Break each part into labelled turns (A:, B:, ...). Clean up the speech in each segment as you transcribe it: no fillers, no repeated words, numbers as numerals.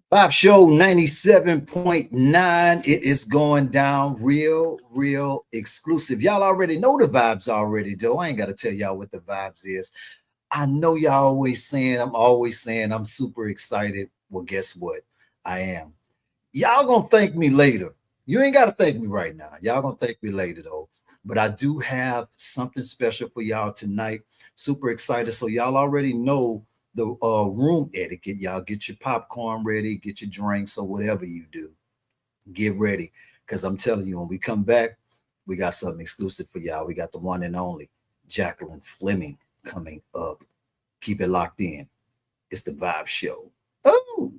A: Vibe Show 97.9. It is going down real exclusive. Y'all already know the vibes already, though. I ain't got to tell y'all what the vibes is. I know y'all always saying I'm super excited. Well, guess what? I am. Y'all gonna thank me later. You ain't got to thank me right now. Y'all gonna thank me later, though. But I do have something special for y'all tonight. Super excited. So y'all already know the room etiquette. Y'all get your popcorn ready, get your drinks or whatever you do. Get ready. Because I'm telling you, when we come back, we got something exclusive for y'all. We got the one and only Jaqueline Fleming coming up. Keep it locked in. It's the Vibe Show. Oh.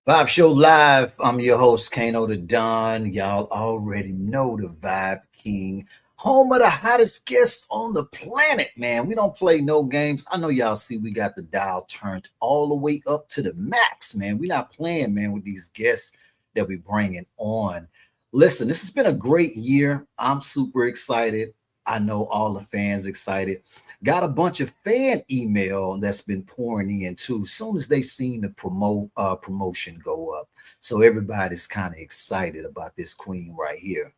A: Vibe Show Live. I'm your host, Kano the Don. Y'all already know the Vibe King, home of the hottest guests on the planet, man. We don't play no games. I know y'all see we got the dial turned all the way up to the max, man. We're not playing, man, with these guests that we bringing on. Listen, this has been a great year. I'm super excited. I know all the fans excited. Got a bunch of fan email that's been pouring in too. Soon as they seen the promotion go up, so everybody's kind of excited about this queen right here.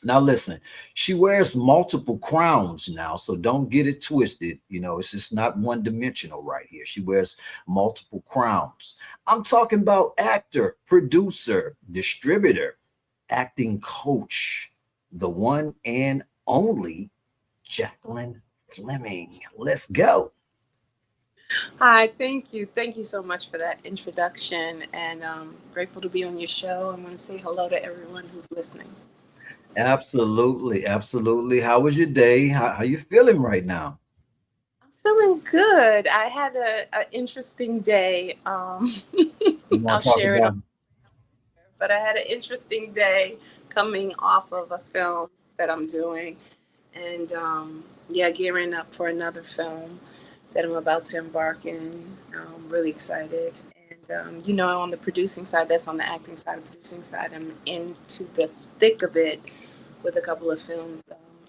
A: Now listen, she wears multiple crowns now, so don't get it twisted. You know, it's just not one dimensional right here. She wears multiple crowns. I'm talking about actor, producer, distributor, acting coach, the one and only Jaqueline Fleming. Let's go.
B: Hi, thank you. Thank you so much for that introduction, and grateful to be on your show. I want to say hello to everyone who's listening.
A: Absolutely. How was your day? How you feeling right now?
B: I'm feeling good. I had a interesting day.
A: You want
B: I'll
A: to talk
B: share it on,
A: about?
B: but I had an interesting day coming off of a film that I'm doing, and yeah, gearing up for another film that I'm about to embark in. I'm really excited. And, on the producing side, that's on the acting side, the producing side, I'm into the thick of it with a couple of films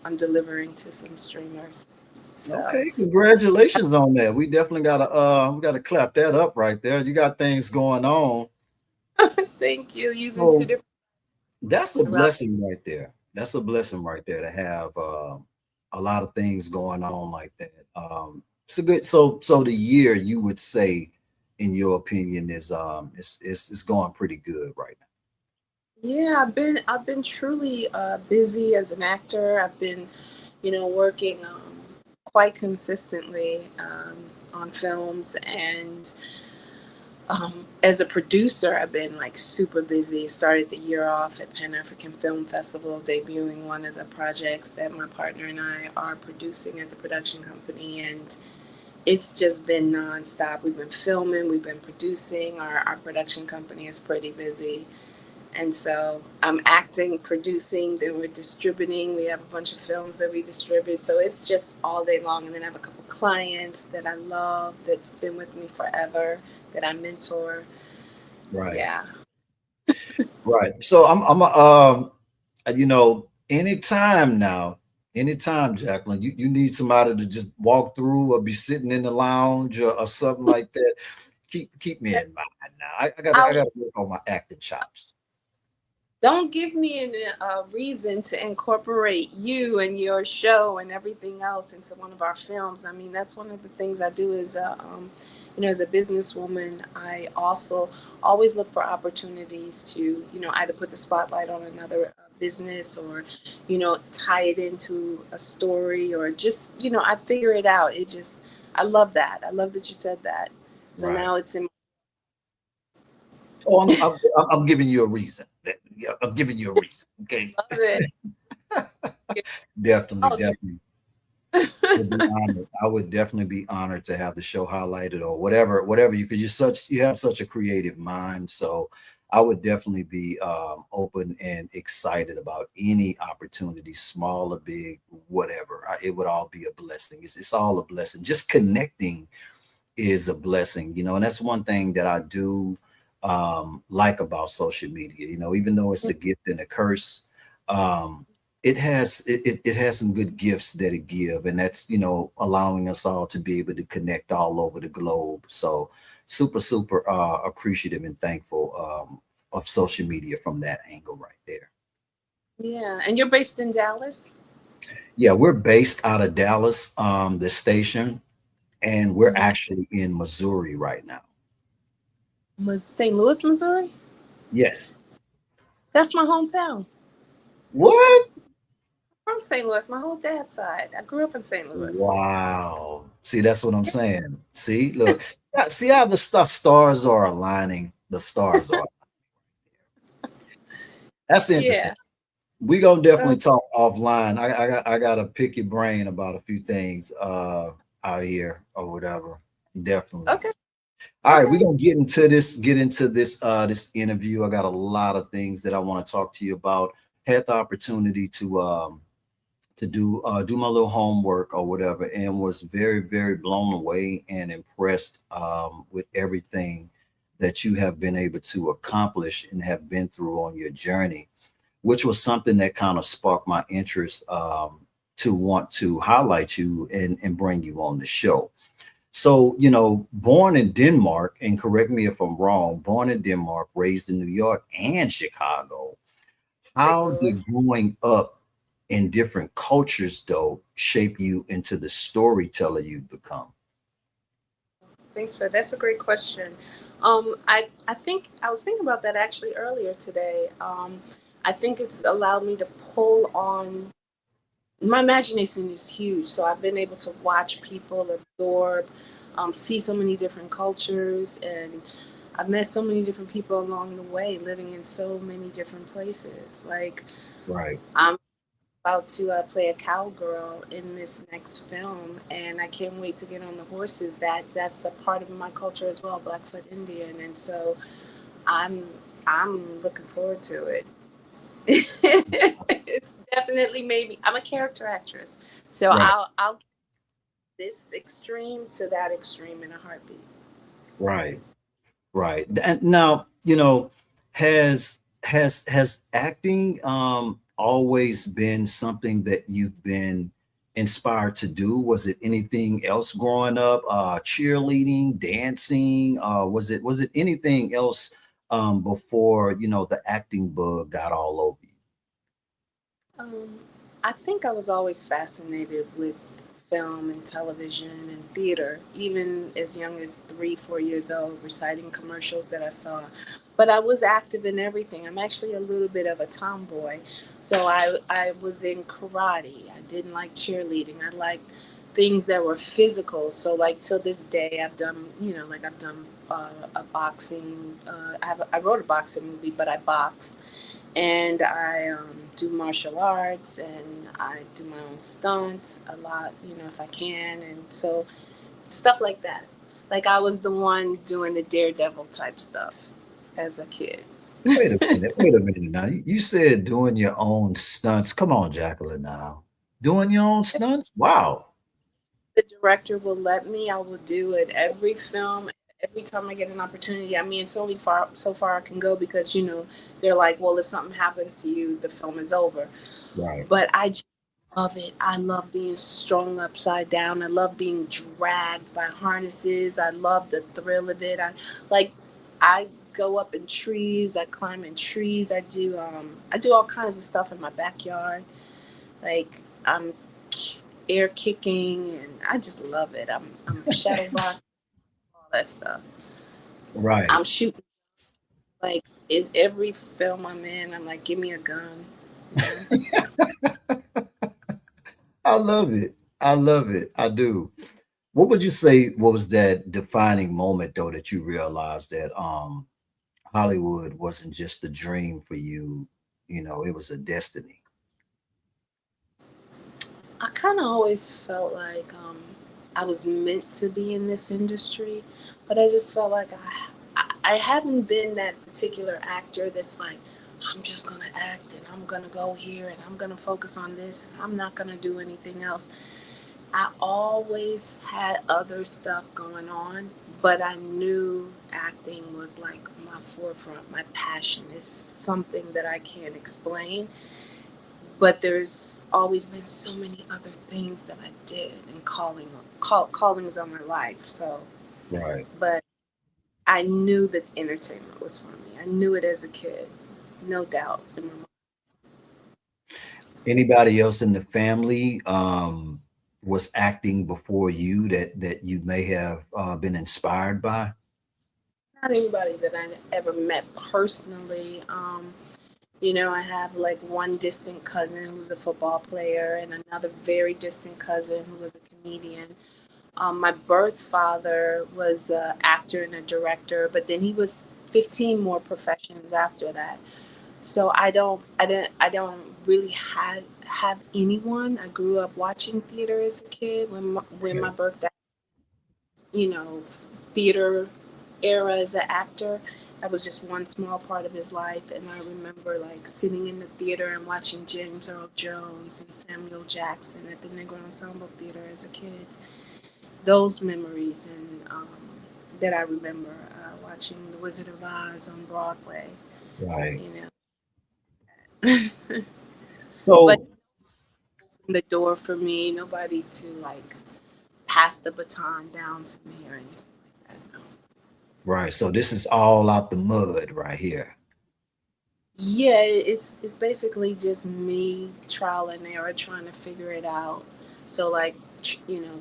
B: I'm delivering to some streamers. So,
A: Okay, congratulations on that. We definitely gotta clap that up right there. You got things going on.
B: thank you. Using two
A: So
B: different
A: that's a
B: throughout.
A: blessing right there. That's a blessing right there to have a lot of things going on like that. It's a good so the year you would say, in your opinion, is it's going pretty good right now.
B: Yeah, I've been truly busy as an actor. I've been, working quite consistently on films, and as a producer, I've been like super busy. Started the year off at Pan African Film Festival, debuting one of the projects that my partner and I are producing at the production company, and it's just been nonstop. We've been filming, we've been producing. Our production company is pretty busy. And so I'm acting, producing, then we're distributing. We have a bunch of films that we distribute. So it's just all day long. And then I have a couple clients that I love, that've been with me forever, that I mentor.
A: Right.
B: Yeah.
A: Right. So I'm anytime now. Anytime, Jacqueline. You need somebody to just walk through or be sitting in the lounge or something like that. Keep me in mind now. I
B: I
A: gotta work on my acting chops.
B: don't give me a reason to incorporate you and your show and everything else into one of our films. I mean, that's one of the things I do as a, as a businesswoman. I also always look for opportunities to, either put the spotlight on another business or, tie it into a story or just, I figure it out. I love that. I love that you said that. So
A: Right.
B: now it's in.
A: Oh, I'm giving you a reason. Yeah, I'm giving you a reason. Okay.
B: Love it.
A: Definitely,
B: Oh,
A: definitely. Would be honored. I would definitely be honored to have the show highlighted or whatever you could. You have such a creative mind, so I would definitely be open and excited about any opportunity, small or big, whatever. It would all be a blessing. It's all a blessing. Just connecting is a blessing, and that's one thing that I do like about social media. Even though it's a gift and a curse, um, it has some good gifts that it give, and that's allowing us all to be able to connect all over the globe. So super appreciative and thankful of social media from that angle right there.
B: yeah. And you're based in Dallas?
A: Yeah, we're based out of Dallas, the station, and we're
B: Mhm.
A: actually in Missouri right now.
B: St. Louis, Missouri?
A: Yes.
B: That's my hometown.
A: What?
B: From St. Louis, my whole dad's side. I grew up in St. Louis.
A: Wow. See, that's what I'm saying. See, look, see how the stars are aligning. The stars are. That's interesting.
B: Yeah.
A: We gonna definitely
B: Uh,
A: talk offline. I gotta pick your brain about a few things out here or whatever. Definitely.
B: okay.
A: All right, we're
B: Okay.
A: gonna get into this interview. I got a lot of things that I want to talk to you about. Had the opportunity to do my little homework or whatever, and was very blown away and impressed with everything that you have been able to accomplish and have been through on your journey, which was something that kind of sparked my interest to want to highlight you and bring you on the show. So, born in Denmark, and correct me if I'm wrong, born in Denmark, raised in New York and Chicago.
B: Very
A: How
B: good.
A: did growing up in different cultures, though, shape you into the storyteller you've become?
B: Thanks for that's a great question. I think I was thinking about that actually earlier today. I think it's allowed me to pull on my imagination is huge, so I've been able to watch people absorb, see so many different cultures, and I've met so many different people along the way, living in so many different places. Like
A: Right,
B: I'm about to play a cowgirl in this next film, and I can't wait to get on the horses. That's the part of my culture as well, Blackfoot Indian, and so I'm I'm looking forward to it. It's definitely made me. I'm a character actress, so
A: right,
B: I'll get this extreme to that extreme in a heartbeat.
A: right, right. And now, has acting always been something that you've been inspired to do? Was it anything else growing up? Cheerleading, dancing? Was it anything else before the acting bug got all over you?
B: Um, I think I was always fascinated with film and television and theater, even as young as 3, 4 years old, reciting commercials that I saw. But I was active in everything. I'm actually a little bit of a tomboy. So I was in karate. I didn't like cheerleading. I liked things that were physical. So, like, till this day, I've done, like I've done a boxing, I wrote a boxing movie, but I box and I do martial arts and I do my own stunts a lot, if I can, and so stuff like that. Like I was the one doing the daredevil type stuff as a kid.
A: Wait a minute. Wait a minute now. You said doing your own stunts. Come on, Jacqueline. Now, doing your own stunts. Wow.
B: The director will let me, I will do it every film. Every time I get an opportunity, I mean, it's only so far I can go because they're like, well, if something happens to you, the film is over.
A: Right.
B: But love it. I love being strung upside down. I love being dragged by harnesses. I love the thrill of it. Like I go up in trees, I climb in trees, I do all kinds of stuff in my backyard. Like I'm air kicking and I just love it. I'm shadow boxing, all that stuff.
A: Right.
B: I'm shooting like in every film I'm in, I'm like, give me a gun, you know?
A: I love it. I love it. I do. What would you say what was that defining moment though that you realized that Hollywood wasn't just a dream for you, it was a destiny.
B: I kind of always felt like I was meant to be in this industry, but I just felt like I haven't been that particular actor that's like, I'm just going to act and I'm going to go here and I'm going to focus on this and I'm not going to do anything else. I always had other stuff going on, but I knew acting was like my forefront, my passion. It's something that I can't explain, but there's always been so many other things that I did and callings on my life. So,
A: Right.
B: but I knew that entertainment was for me. I knew it as a kid, no doubt in my mind.
A: Anybody else in the family was acting before you that you may have been inspired by?
B: Not anybody that I ever met personally. I have like one distant cousin who's a football player and another very distant cousin who was a comedian. My birth father was an actor and a director, but then he was 15 more professions after that. So I don't really have anyone. I grew up watching theater as a kid when my
A: Okay.
B: birth dad, you know, theater era as an actor. That was just one small part of his life, and I remember like sitting in the theater and watching James Earl Jones and Samuel Jackson at the Negro Ensemble Theater as a kid. Those memories and that I remember watching The Wizard of Oz on Broadway.
A: Right.
B: You know, but
A: So
B: the door for me, nobody to like pass the baton down to me or anything like that. No.
A: right. So this is all out the mud right here.
B: Yeah, it's basically just me trial and error trying to figure it out. So like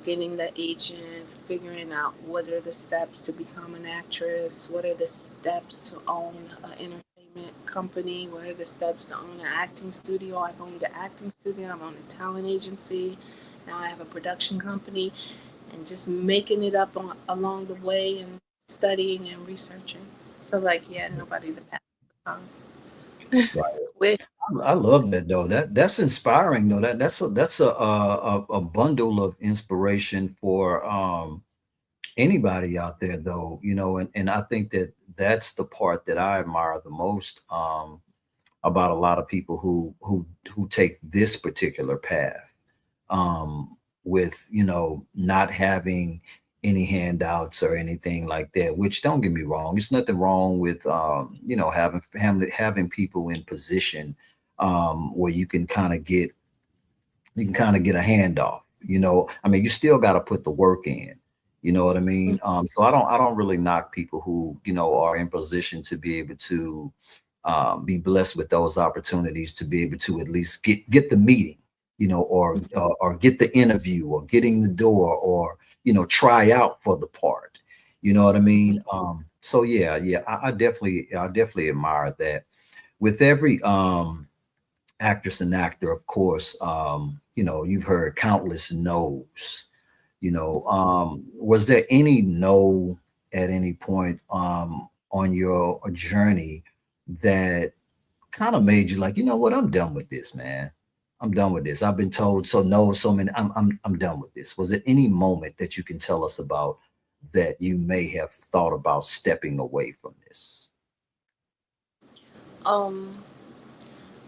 B: getting the agent, figuring out what are the steps to become an actress, what are the steps to own an entertainment company, what are the steps to own an acting studio. I've owned an acting studio, I've owned a talent agency, now I have a production company, and just making it up along the way and studying and researching. So like yeah, nobody to pass the baton.
A: Right.
B: With
A: I love that though. That's inspiring though. That's a bundle of inspiration for anybody out there though, and I think that that's the part that I admire the most about a lot of people who take this particular path with not having any handouts or anything like that, which don't get me wrong, it's nothing wrong with having family, having people in position where you can kind of get a handoff. I mean, you still got to put the work in. You know what I mean? So I don't really knock people who are in position to be able to be blessed with those opportunities to be able to at least get the meeting, or get the interview, or getting the door, or try out for the part. You know what I mean? So yeah, yeah, I definitely admire that. With every actress and actor, of course, you've heard countless no's. Was there any no at any point on your journey that kind of made you like, you know what, I'm done with this, man. I'm done with this. I've been told so no, so many. I'm done with this. Was there any moment that you can tell us about that you may have thought about stepping away from this?
B: um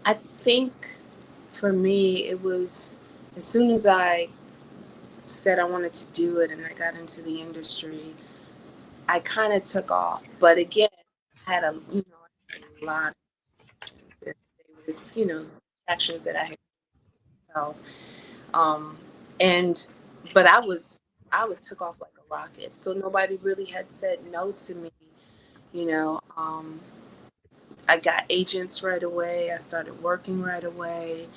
B: I think for me it was as soon as I said I wanted to do it and I got into the industry, I kind of took off. But again, I had a lot of actions that they would, actions that I had myself. Um, and but I took off like a rocket. So nobody really had said no to me. You know, I got agents right away. I started working right away.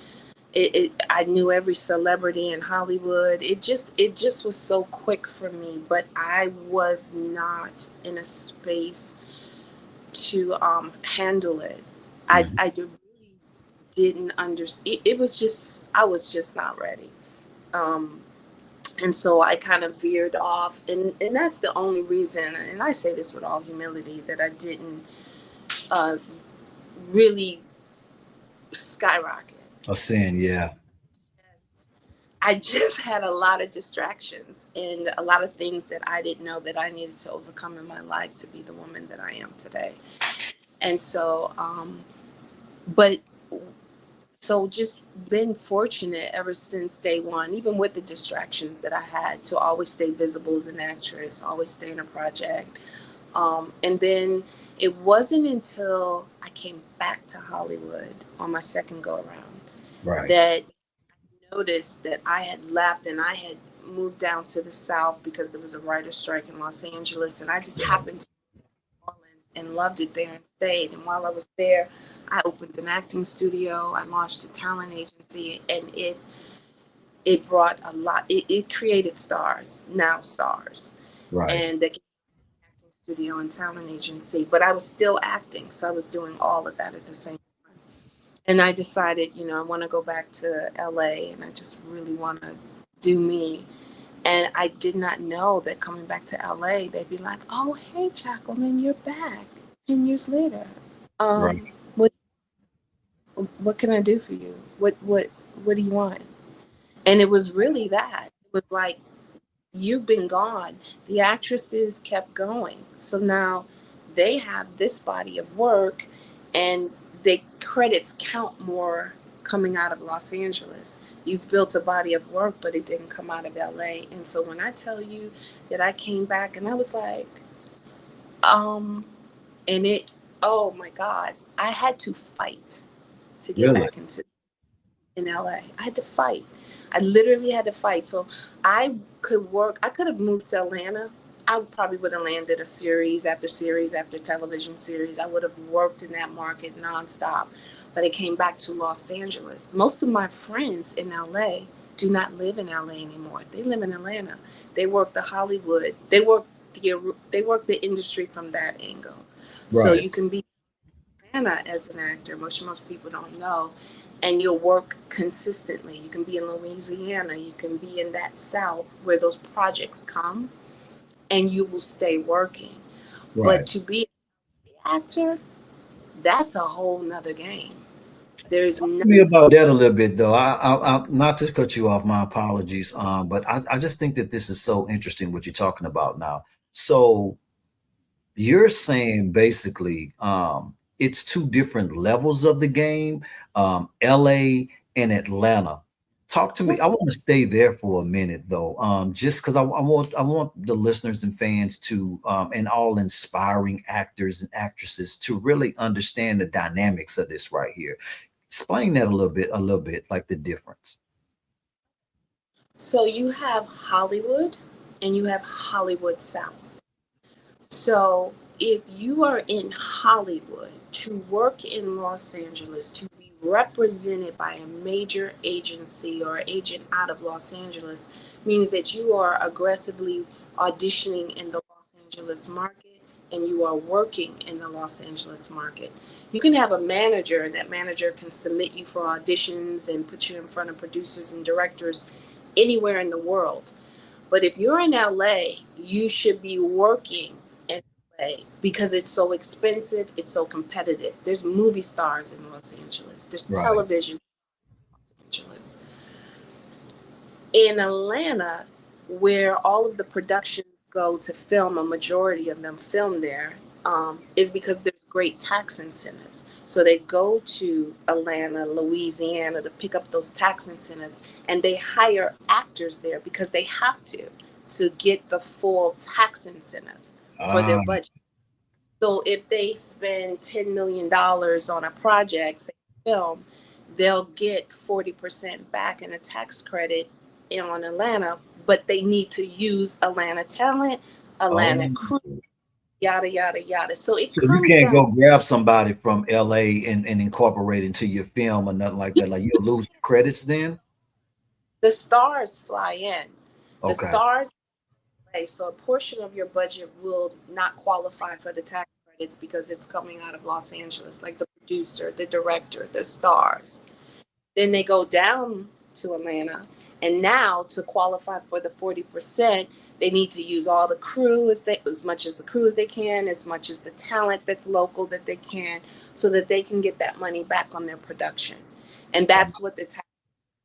B: I knew every celebrity in Hollywood. It just was so quick for me, but I was not in a space to handle it.
A: Mhm.
B: I really didn't understand. It was just, I was just not ready. Um, and so I kind of veered off, and that's the only reason. And I say this with all humility, that I didn't uh, really skyrocket.
A: A sin, yeah.
B: I just had a lot of distractions and a lot of things that I didn't know that I needed to overcome in my life to be the woman that I am today. And so, but so just been fortunate ever since day one, even with the distractions that I had, to always stay visible as an actress, always stay in a project. And then it wasn't until I came back to Hollywood on my second go around
A: Right.
B: that noticed that I had left and I had moved down to the South because there was a writer's strike in Los Angeles. And I just
A: Right.
B: happened to New Orleans and loved it there and stayed. And while I was there, I opened an acting studio. I launched a talent agency, and it brought a lot. It created stars, now stars,
A: Right.
B: and the acting studio and talent agency. But I was still acting, so I was doing all of that at the same time. And I decided, I want to go back to LA, and I just really want to do me. And I did not know that coming back to LA, they'd be like, "Oh, hey, Jacqueline, you're back 10 years later.
A: Right.
B: What can I do for you? What do you want?" And it was really that. It was like, you've been gone. The actresses kept going. So now they have this body of work, and the credits count more coming out of Los Angeles. You've built a body of work, but it didn't come out of LA. And so when I tell you that I came back and I was like, um, and it, oh my God, I had to fight to get
A: Really?
B: back into in LA. I had to fight. I literally had to fight. So I could work. I could have moved to Atlanta. I probably would have landed a series after television series. I would have worked in that market nonstop. But it came back to Los Angeles. Most of my friends in LA do not live in LA anymore. They live in Atlanta. They work the Hollywood. They work the industry from that angle. So
A: Right.
B: you can be Atlanta as an actor, which most people don't know, and you'll work consistently. You can be in Louisiana, you can be in that South where those projects come, and you will stay working. But
A: Right.
B: to be an actor, that's a whole nother game. There's
A: Talk
B: no,
A: to me about that a little bit, though. I not to cut you off. My apologies. But I just think that this is so interesting what you're talking about now. So you're saying basically, it's two different levels of the game, LA and Atlanta. Talk to me. I want to stay there for a minute though, just because I want the listeners and fans to, and all inspiring actors and actresses to really understand the dynamics of this right here. Explain that a little bit, like the difference.
B: so you have Hollywood and you have Hollywood South. So if you are in Hollywood to work in Los Angeles, to be represented by a major agency or agent out of Los Angeles, means that you are aggressively auditioning in the Los Angeles market and you are working in the Los Angeles market. You can have a manager, and that manager can submit you for auditions and put you in front of producers and directors anywhere in the world. But if you're in LA, you should be working in LA because it's so expensive, it's so competitive. There's movie stars in Los Angeles, there's
A: Right.
B: television in Los Angeles. In Atlanta, where all of the productions go to film, a majority of them film there, is because there's great tax incentives. So they go to Atlanta, Louisiana to pick up those tax incentives, and they hire actors there because they have to get the full tax incentive for their
A: Ah,
B: budget. So if they spend $10 million on a project, say film, they'll get 40% back in a tax credit on Atlanta, but they need to use Atlanta talent, Atlanta
A: Oh,
B: crew, yada yada yada. So it
A: so you
B: comes
A: can't
B: down.
A: go grab somebody from LA and incorporate into your film or nothing like that. Like you'll lose the credits then.
B: The stars fly in. The
A: Okay.
B: stars pay, so a portion of your budget will not qualify for the tax credits because it's coming out of Los Angeles, like the producer, the director, the stars. Then they go down to Atlanta, and now to qualify for the 40%, they need to use all the crew as much as the crew as they can, as much as the talent that's local that they can, so that they can get that money back on their production. And that's what the tax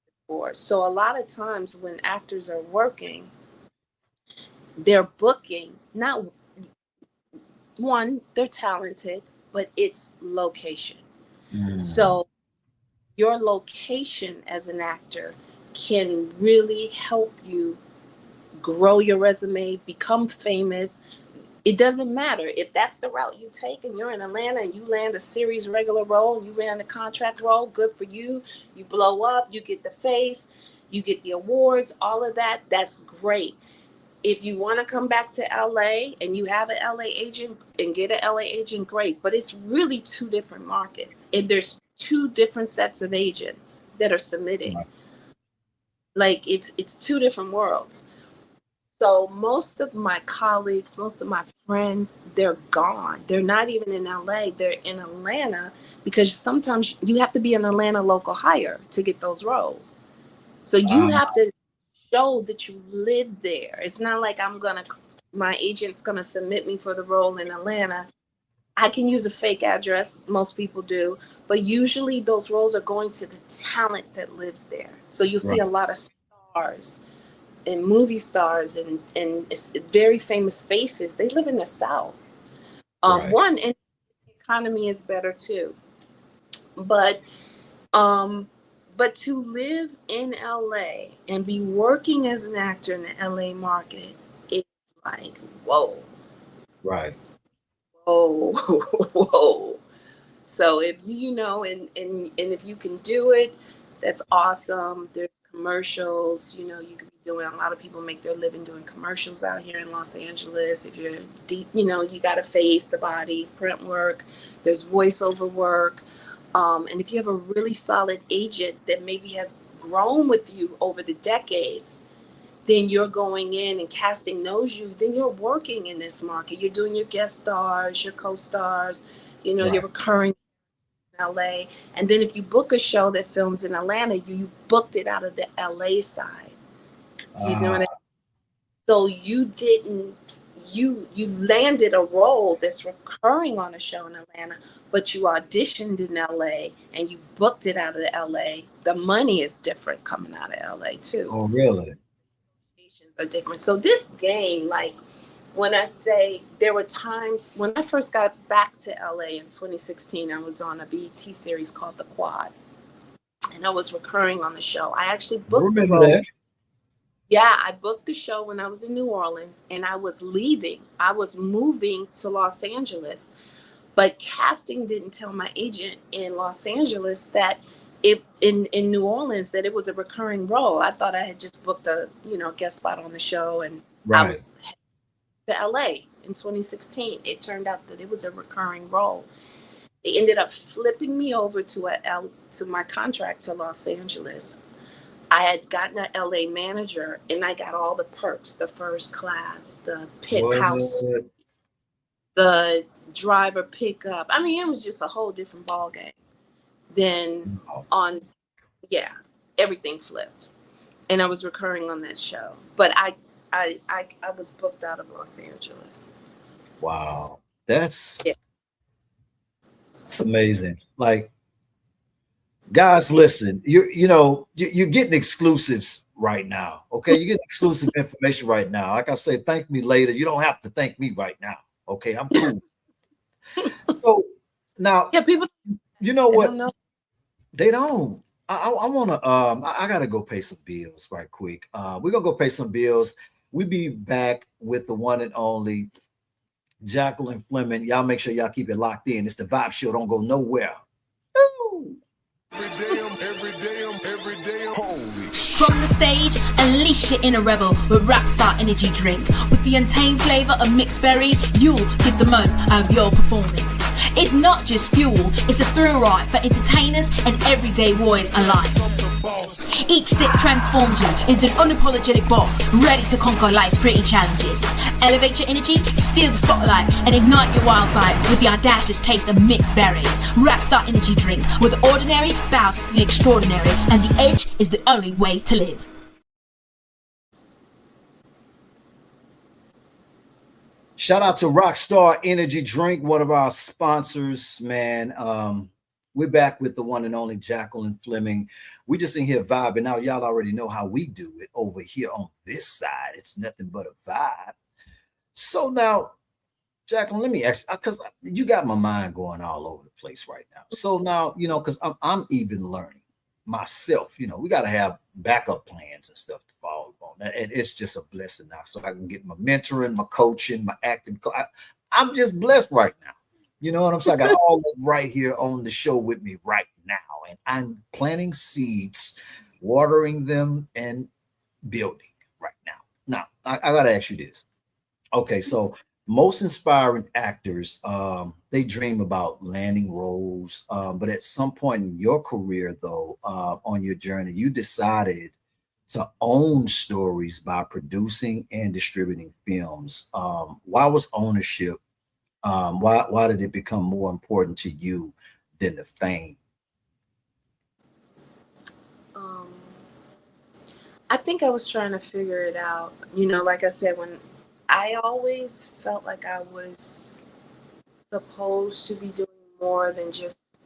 B: is for. So a lot of times when actors are working, they're booking, not one, they're talented, but it's location.
A: Mm,
B: So your location as an actor can really help you grow your resume, become famous. It doesn't matter if that's the route you take and you're in Atlanta and you land a series regular role, you land a contract role, good for you. You blow up, you get the face, you get the awards, all of that. That's great. If you want to come back to LA and you have an LA agent and get an LA agent, great. But it's really two different markets. And there's two different sets of agents that are submitting.
A: right,
B: Like it's two different worlds. So most of my colleagues, most of my friends, they're gone. They're not even in LA. They're in Atlanta because sometimes you have to be an Atlanta local hire to get those roles. So you
A: uh,
B: have to show that you live there. It's not like my agent's gonna submit me for the role in Atlanta. I can use a fake address, most people do, but usually those roles are going to the talent that lives there. So you'll see
A: right,
B: a lot of stars and movie stars and very famous faces. They live in the South.
A: right.
B: One, and the economy is better too. But um, but to live in LA and be working as an actor in the LA market, it's like whoa,
A: Right.
B: whoa, whoa. So if you know, and if you can do it, that's awesome. There's commercials, you could be doing, a lot of people make their living doing commercials out here in Los Angeles. If you're deep, you got to face the body, print work, there's voiceover work. And if you have a really solid agent that maybe has grown with you over the decades, then you're going in and casting knows you, then you're working in this market. You're doing your guest stars, your co-stars, your
A: Right.
B: recurring LA. And then if you book a show that films in Atlanta, you booked it out of the LA side. Do you know
A: Uh,
B: what I mean? So you didn't you landed a role that's recurring on a show in Atlanta, but you auditioned in LA and you booked it out of the LA. The money is different coming out of LA too.
A: oh, really?
B: Stations are different. So this game, like when I say there were times when I first got back to LA in 2016, I was on a BET series called The Quad, and I was recurring on the show. I actually
A: I
B: booked the
A: remember
B: role.
A: that.
B: Yeah, I booked the show when I was in New Orleans and I was leaving. I was moving to Los Angeles, but casting didn't tell my agent in Los Angeles that it in New Orleans that it was a recurring role. I thought I had just booked a, guest spot on the show and I
A: Right.
B: was to LA in 2016. It turned out that it was a recurring role. They ended up flipping me over to my contract to Los Angeles. I had gotten an LA manager and I got all the perks, the first class, the pit house,
A: What?
B: the driver pickup. I mean, it was just a whole different ball game. Then
A: Oh,
B: on, yeah, everything flipped. And I was recurring on that show. But I was booked out of Los Angeles.
A: wow.
B: Yeah.
A: That's amazing. Like, guys, listen, you're getting exclusives right now. Okay, you're getting exclusive information right now. Like I say, thank me later. You don't have to thank me right now. Okay, I'm cool. So now,
B: Yeah, people,
A: you know
B: they
A: what?
B: don't know.
A: They don't. I want to. I gotta go pay some bills right quick. We're gonna go pay some bills. We be back with the one and only Jaqueline Fleming. Y'all make sure y'all keep it locked in. It's the Vibe Show. Don't go nowhere. Woo!
C: From the stage, unleash your inner rebel with Rap Star Energy Drink. With the untamed flavor of mixed berry, you'll get the most out of your performance. It's not just fuel, it's a thrill ride for entertainers and everyday warriors alike. Each sip transforms you into an unapologetic boss, ready to conquer life's pretty challenges. Elevate your energy, steal the spotlight, and ignite your wildfire with the audacious taste of mixed berry. Rap Star Energy Drink, where the ordinary bows to the extraordinary, and the edge is the only way to live.
A: Shout out to Rockstar Energy Drink, one of our sponsors, man. We're back with the one and only Jaqueline Fleming. We just in here vibing. Now, y'all already know how we do it over here on this side. It's nothing but a vibe. So now, Jaqueline, let me ask you, because you got my mind going all over the place right now. So now, you know, because I'm even learning myself, you know, we got to have backup plans and stuff to follow on. And it's just a blessing now. So I can get my mentoring, my coaching, my acting. I'm just blessed right now. You know what I'm saying? I got all that right here on the show with me right now. And I'm planting seeds, watering them, and building right now. Now, I got to ask you this. Okay, so most inspiring actors, they dream about landing roles. But at some point in your career, though, on your journey, you decided to own stories by producing and distributing films. Why was ownership? Why did it become more important to you than the fame?
B: I think I was trying to figure it out. You know, like I said, when I always felt like I was supposed to be doing more than just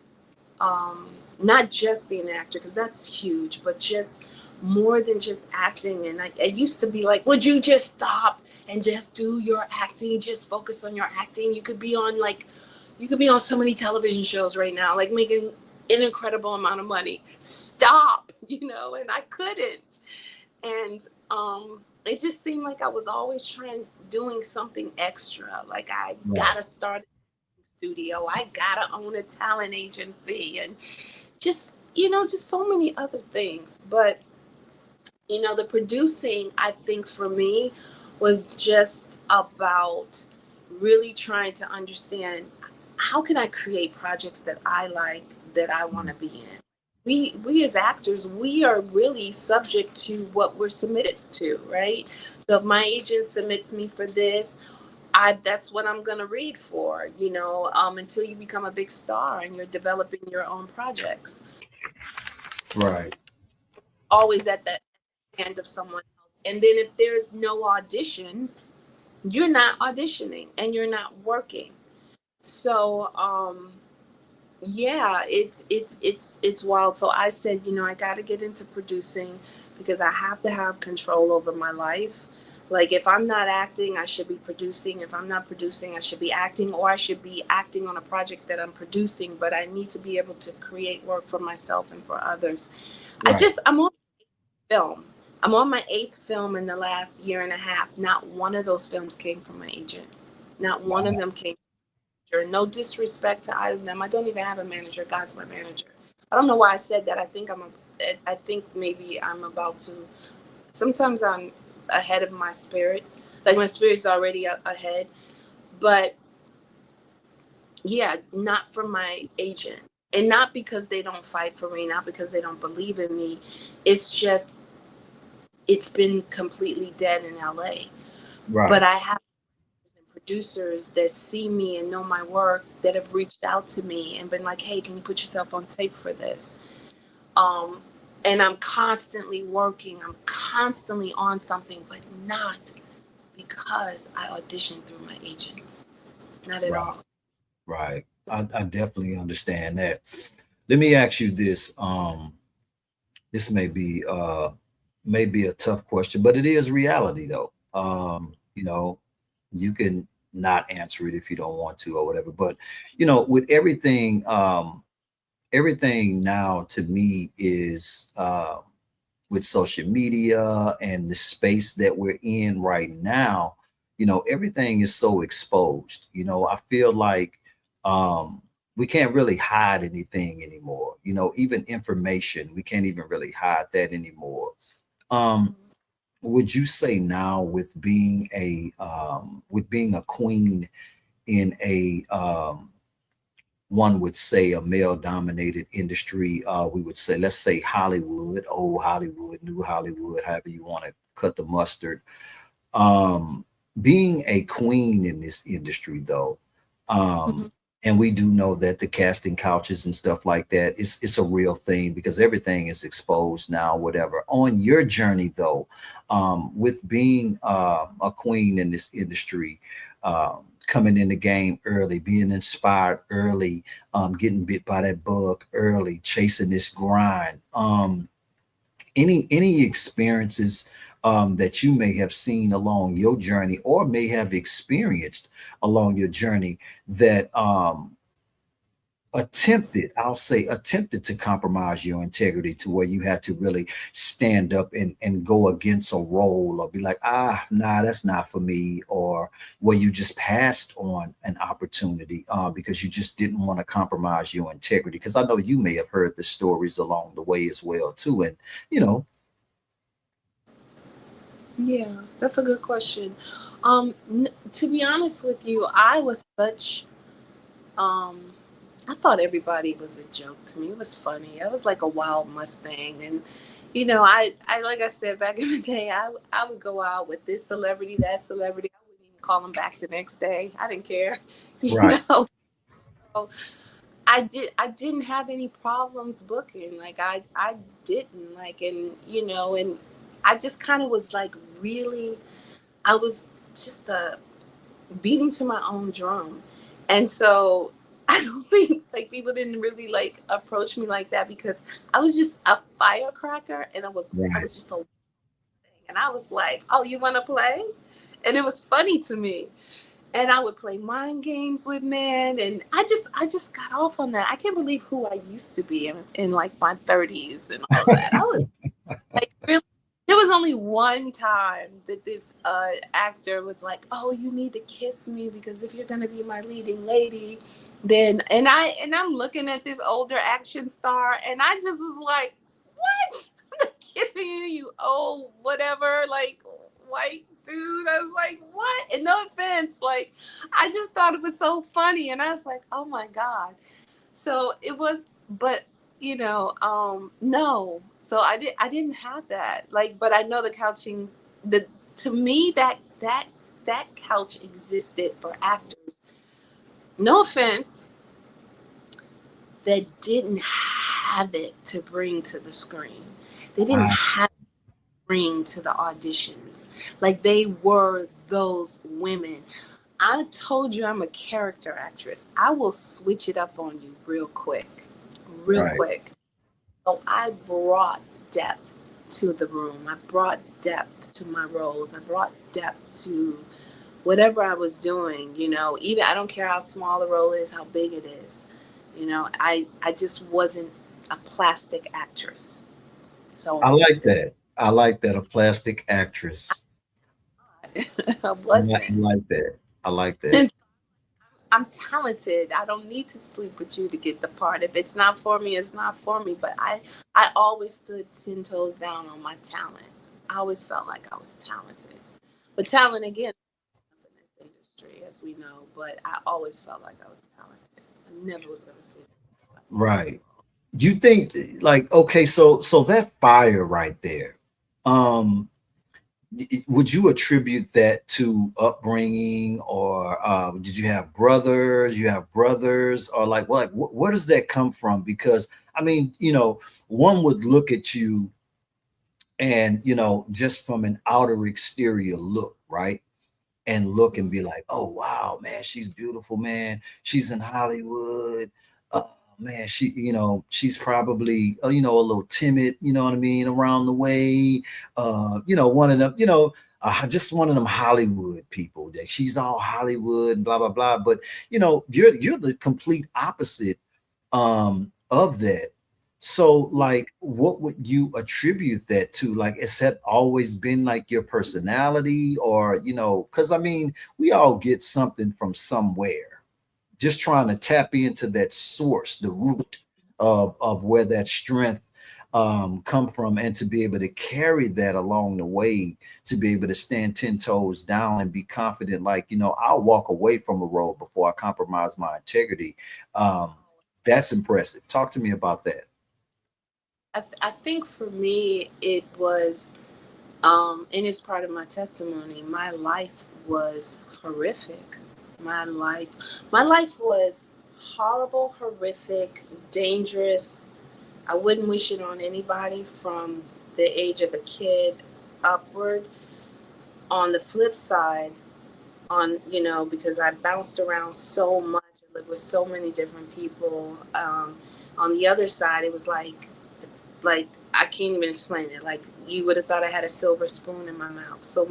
B: not just being an actor, because that's huge, but just more than just acting. And I used to be like, would you just stop and just do your acting, just focus on your acting? You could be on so many television shows right now, like making an incredible amount of money. Stop, you know. And I couldn't. And it just seemed like I was always doing something extra. Like I gotta start a studio, I gotta own a talent agency, and just, you know, just so many other things. But, you know, the producing, I think for me, was just about really trying to understand, how can I create projects that I like, that I want to be in. We as actors, we are really subject to what we're submitted to, right? So if my agent submits me for this, that's what I'm gonna read for, you know, until you become a big star and you're developing your own projects.
A: Right.
B: Always at the hand of someone else. And then if there's no auditions, you're not auditioning and you're not working. So yeah, it's wild. So I said, you know, I got to get into producing because I have to have control over my life. Like if I'm not acting, I should be producing. If I'm not producing, I should be acting, or I should be acting on a project that I'm producing. But I need to be able to create work for myself and for others.
A: Right.
B: I'm on film. I'm on my 8th film in the last year and a half. Not one of those films came from my agent. Not one of them came. No disrespect to either of them. I don't even have a manager. God's my manager. I don't know why I said that. I think maybe I'm about to. Sometimes I'm ahead of my spirit. Like my spirit's already ahead. But yeah, not from my agent. And not because they don't fight for me, not because they don't believe in me. It's just, it's been completely dead in LA.
A: Right.
B: But I have producers that see me and know my work that have reached out to me and been like, hey, can you put yourself on tape for this? And I'm constantly working. I'm constantly on something, but not because I auditioned through my agents. Not at all.
A: Right. I definitely understand that. Let me ask you this. This may be a tough question, but it is reality though. You know, you can not answer it if you don't want to or whatever. But you know, with everything, everything now to me is with social media and the space that we're in right now, you know, everything is so exposed. You know, I feel like we can't really hide anything anymore. You know, even information, we can't even really hide that anymore. Um, would you say now with being a queen in a one would say a male dominated industry, we would say, let's say Hollywood, old Hollywood, new Hollywood, however you want to cut the mustard. Um, being a queen in this industry, though,
B: Mhm.
A: and we do know that the casting couches and stuff like that is it's a real thing because everything is exposed now. Whatever. On your journey, though, with being a queen in this industry, coming in the game early, being inspired early, getting bit by that bug early, chasing this grind. Any experiences that you may have seen along your journey or may have experienced along your journey that attempted, I'll say attempted to compromise your integrity to where you had to really stand up and go against a role or be like, nah, that's not for me, or where you just passed on an opportunity because you just didn't want to compromise your integrity? Because I know you may have heard the stories along the way as well too. And you know,
B: Yeah, that's a good question. To be honest with you, um, I thought everybody was a joke to me. It was funny. I was like a wild Mustang, and like I said back in the day, I would go out with this celebrity, that celebrity. I wouldn't even call them back the next day. I didn't care,
A: right,
B: So I didn't have any problems booking. Like I didn't like, and I just kind of was like really. I was just beating to my own drum. And so I don't think like people didn't really like approach me like that because I was just a firecracker and I
A: right.
B: was just a thing. And I was like, "Oh, you want to play?" And it was funny to me. And I would play mind games with men, and I just got off on that. I can't believe who I used to be in like my 30s and all of that. I was like, really, there was only one time that this actor was like, "Oh, you need to kiss me because if you're gonna be my leading lady, then," and I'm looking at this older action star, and I just was like, "What? I'm not kissing you, you old whatever, like white dude." I was like, "What?" And no offense, like I just thought it was so funny, and I was like, "Oh my god." So it was, but no. So I didn't have that. Like, but I know the couching, the to me that couch existed for actors. No offense, that didn't have it to bring to the screen. They didn't
A: Ah,
B: have it to bring to the auditions. Like they were those women. I told you I'm a character actress. I will switch it up on you real quick. Real
A: right.
B: quick. So I brought depth to the room. I brought depth to my roles. I brought depth to whatever I was doing. Even I don't care how small the role is, how big it is. I just wasn't a plastic actress. So
A: I like that. I like that. A plastic actress.
B: I
A: I
B: wasn't.
A: like that. I like that.
B: I'm talented. I don't need to sleep with you to get the part. If it's not for me, it's not for me. But I always stood 10 toes down on my talent. I always felt like I was talented. But talent, again, in this industry, as we know. But I always felt like I was talented. I never was going to sleep with anybody.
A: Right. Do you think like okay, so that fire right there, um, would you attribute that to upbringing or did you have brothers? You have brothers or like where does that come from? Because I mean, one would look at you and just from an outer exterior look, right? And look and be like, oh wow, man, she's beautiful, man. She's in Hollywood. Man, she's probably a little timid, you know what I mean, around the way. One of them, just one of them Hollywood people. That she's all Hollywood and blah blah blah. But you're the complete opposite of that. So, like, what would you attribute that to? Like, has that always been like your personality, or because I mean, we all get something from somewhere, just trying to tap into that source, the root of where that strength come from, and to be able to carry that along the way, to be able to stand 10 toes down and be confident, like, I'll walk away from a road before I compromise my integrity. That's impressive. Talk to me about that.
B: I think for me, it was, and it's part of my testimony. My life was horrific. My life was horrible, horrific, dangerous. I wouldn't wish it on anybody from the age of a kid upward. On the flip side, because I bounced around so much, I lived with so many different people. On the other side, it was like I can't even explain it. Like, you would have thought I had a silver spoon in my mouth. So the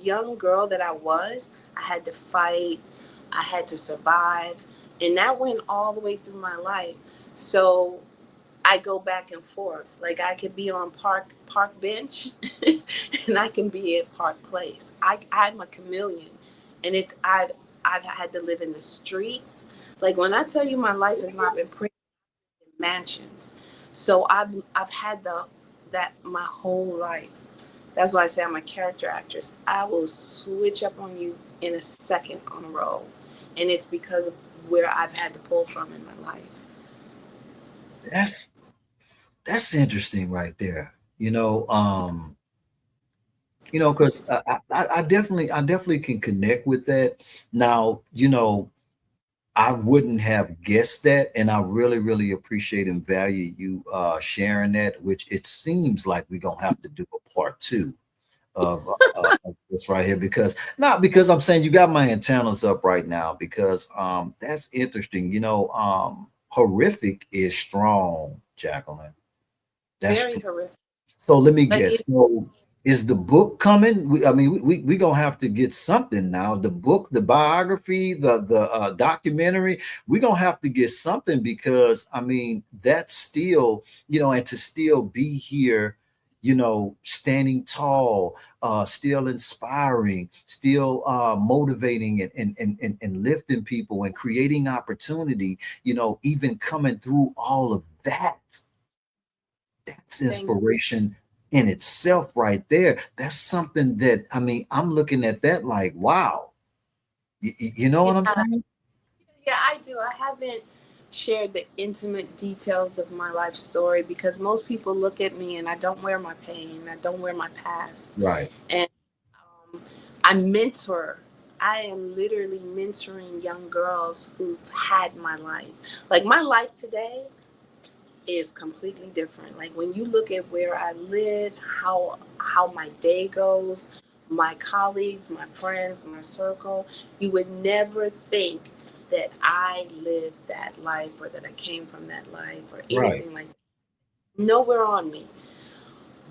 B: young girl that I was, I had to fight, I had to survive, and that went all the way through my life. So I go back and forth. Like, I could be on park bench and I can be at Park Place. I'm a chameleon, and I've had to live in the streets. Like, when I tell you my life has not been pretty, mansions. So I've had that my whole life. That's why I say I'm a character actress. I will switch up on you in a second on a role, and it's because of where I've had to pull from in my life.
A: That's interesting right there. Because I definitely can connect with that. Now, I wouldn't have guessed that, and I really, really appreciate and value you sharing that. Which it seems like we're gonna have to do a part two of this right here, because not because I'm saying you got my antennas up right now, because that's interesting. Horrific is strong, Jacqueline. That's
B: Very horrific.
A: So let me
B: Like,
A: guess. So is the book coming? We gonna have to get something now. The book, the biography, the documentary. We gonna have to get something, because that's still, and to still be here, standing tall, still inspiring, still motivating, and lifting people and creating opportunity. Even coming through all of that. That's inspiration in itself right there. That's something that, I'm looking at that like, wow. You know what I'm
B: yeah,
A: saying?
B: yeah, I do. I haven't shared the intimate details of my life story because most people look at me and I don't wear my pain, I don't wear my past.
A: Right.
B: And I mentor. I am literally mentoring young girls who've had my life. Like, my life today is completely different. Like, when you look at where I live, how my day goes, my colleagues, my friends, my circle, you would never think that I lived that life or that I came from that life or
A: Right.
B: anything like that. Nowhere on me.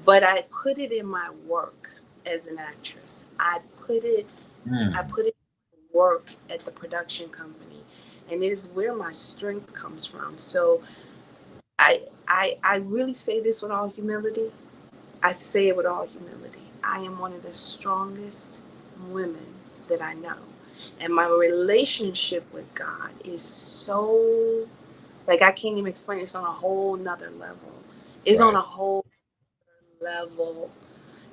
B: But I put it in my work as an actress. I put it in work at the production company. And it is where my strength comes from. So I really say this with all humility. I say it with all humility. I am one of the strongest women that I know. And my relationship with God is so, like, I can't even explain it. It's on a whole nother level. It's on
A: Right.
B: a whole level.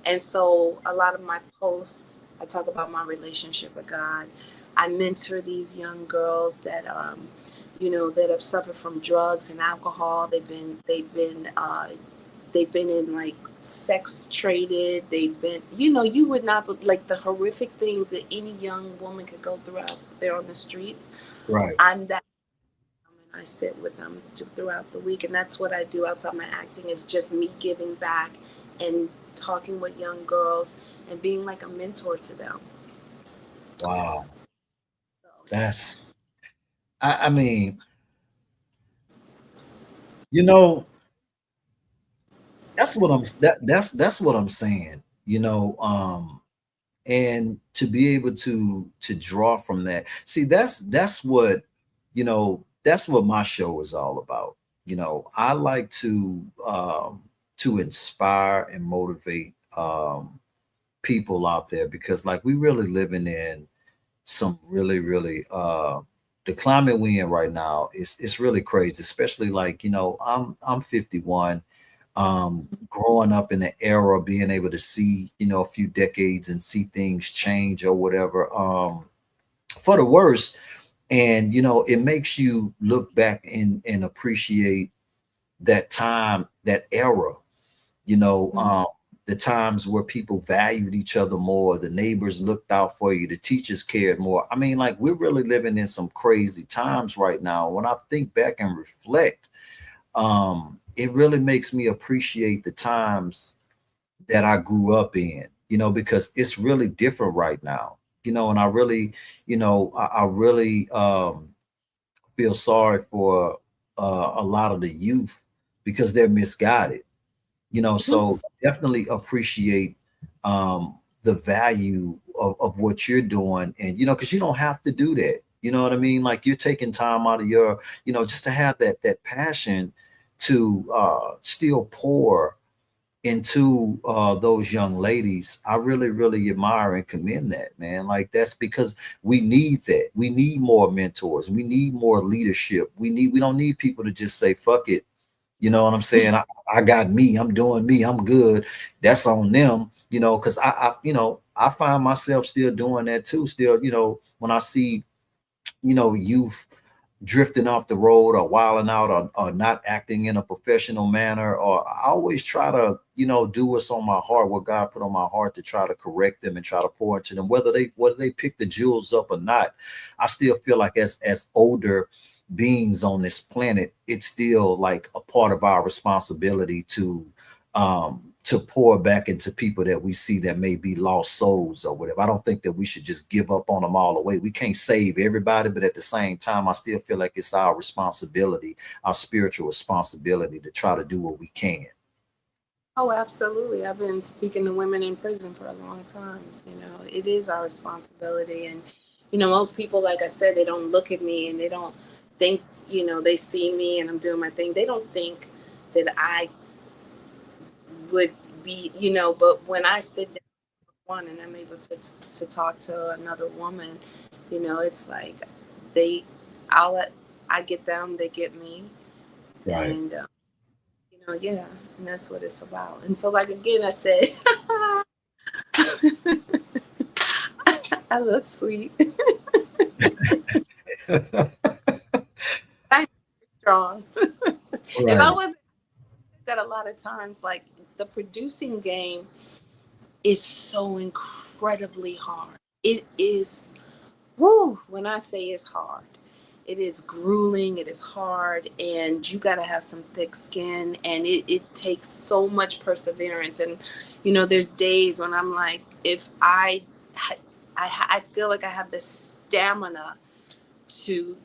B: And so a lot of my posts, I talk about my relationship with God. I mentor these young girls that, that have suffered from drugs and alcohol. They've been in, like, sex traded. They've been, you would not, like, the horrific things that any young woman could go through out there on the streets.
A: Right.
B: I'm that. I sit with them throughout the week, and that's what I do outside my acting, is just me giving back and talking with young girls and being like a mentor to them.
A: Wow.
B: So,
A: That's, I mean, you know, that's what I'm saying, and to be able to draw from that. See, that's what my show is all about. I like to inspire and motivate people out there, because, like, we really living in some really, really the climate we in right now is it's really crazy, especially like, I'm 51. Growing up in the era, being able to see, a few decades and see things change or whatever, for the worse. And it makes you look back and appreciate that time, that era,
B: Mhm.
A: the times where people valued each other more, the neighbors looked out for you, the teachers cared more. I mean, like, we're really living in some crazy times right now. When I think back and reflect, it really makes me appreciate the times that I grew up in, because it's really different right now, and I really, I really feel sorry for a lot of the youth because they're misguided,
B: Mhm.
A: so definitely appreciate the value of what you're doing. And because you don't have to do that, you know what I mean, like, you're taking time out of your, just to have that passion to still pour into those young ladies. I really, really admire and commend that, man. Like, that's because we need that. We need more mentors. We need more leadership. We don't need people to just say fuck it. You know what I'm saying? I got me. I'm doing me. I'm good. That's on them. Because I find myself still doing that too. Still, when I see, youth drifting off the road or wilding out, or not acting in a professional manner, or I always try to, do what's on my heart, what God put on my heart, to try to correct them and try to pour into them, whether they pick the jewels up or not. I still feel like, as older beings on this planet, it's still like a part of our responsibility to pour back into people that we see that may be lost souls or whatever. I don't think that we should just give up on them all the way. We can't save everybody, but at the same time, I still feel like it's our responsibility, our spiritual responsibility, to try to do what we can.
B: Oh, absolutely. I've been speaking to women in prison for a long time. It is our responsibility. And, most people, like I said, they don't look at me and they don't think, they see me and I'm doing my thing. They don't think that I would be, but when I sit down with one and I'm able to talk to another woman, it's like they, I'll let, I get them, they get me.
A: Right.
B: And, yeah, and that's what it's about. And so, like, again, I said, I look sweet. I'm strong. If I
A: Right.
B: wasn't that, a lot of times, like, the producing game is so incredibly hard. It is, woo, when I say it's hard, it is grueling, it is hard, and you got to have some thick skin, and it takes so much perseverance. And, there's days when I'm like, if I feel like I have the stamina to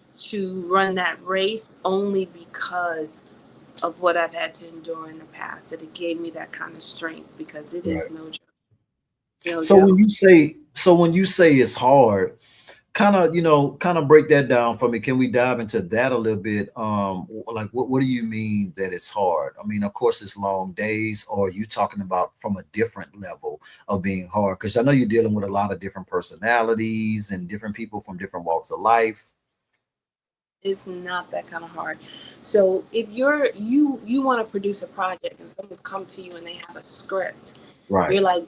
B: run that race, only because of what I've had to endure in the past, that it gave me that kind of strength, because it is
A: Right.
B: no joke. No
A: So when
B: joke.
A: you say it's hard, kind of break that down for me. Can we dive into that a little bit? Like, what do you mean that it's hard? I mean, of course, it's long days, or are you talking about from a different level of being hard? Because I know you're dealing with a lot of different personalities and different people from different walks of life.
B: It's not that kind of hard. So if you want to produce a project and someone's come to you and they have a script,
A: Right.
B: you're like,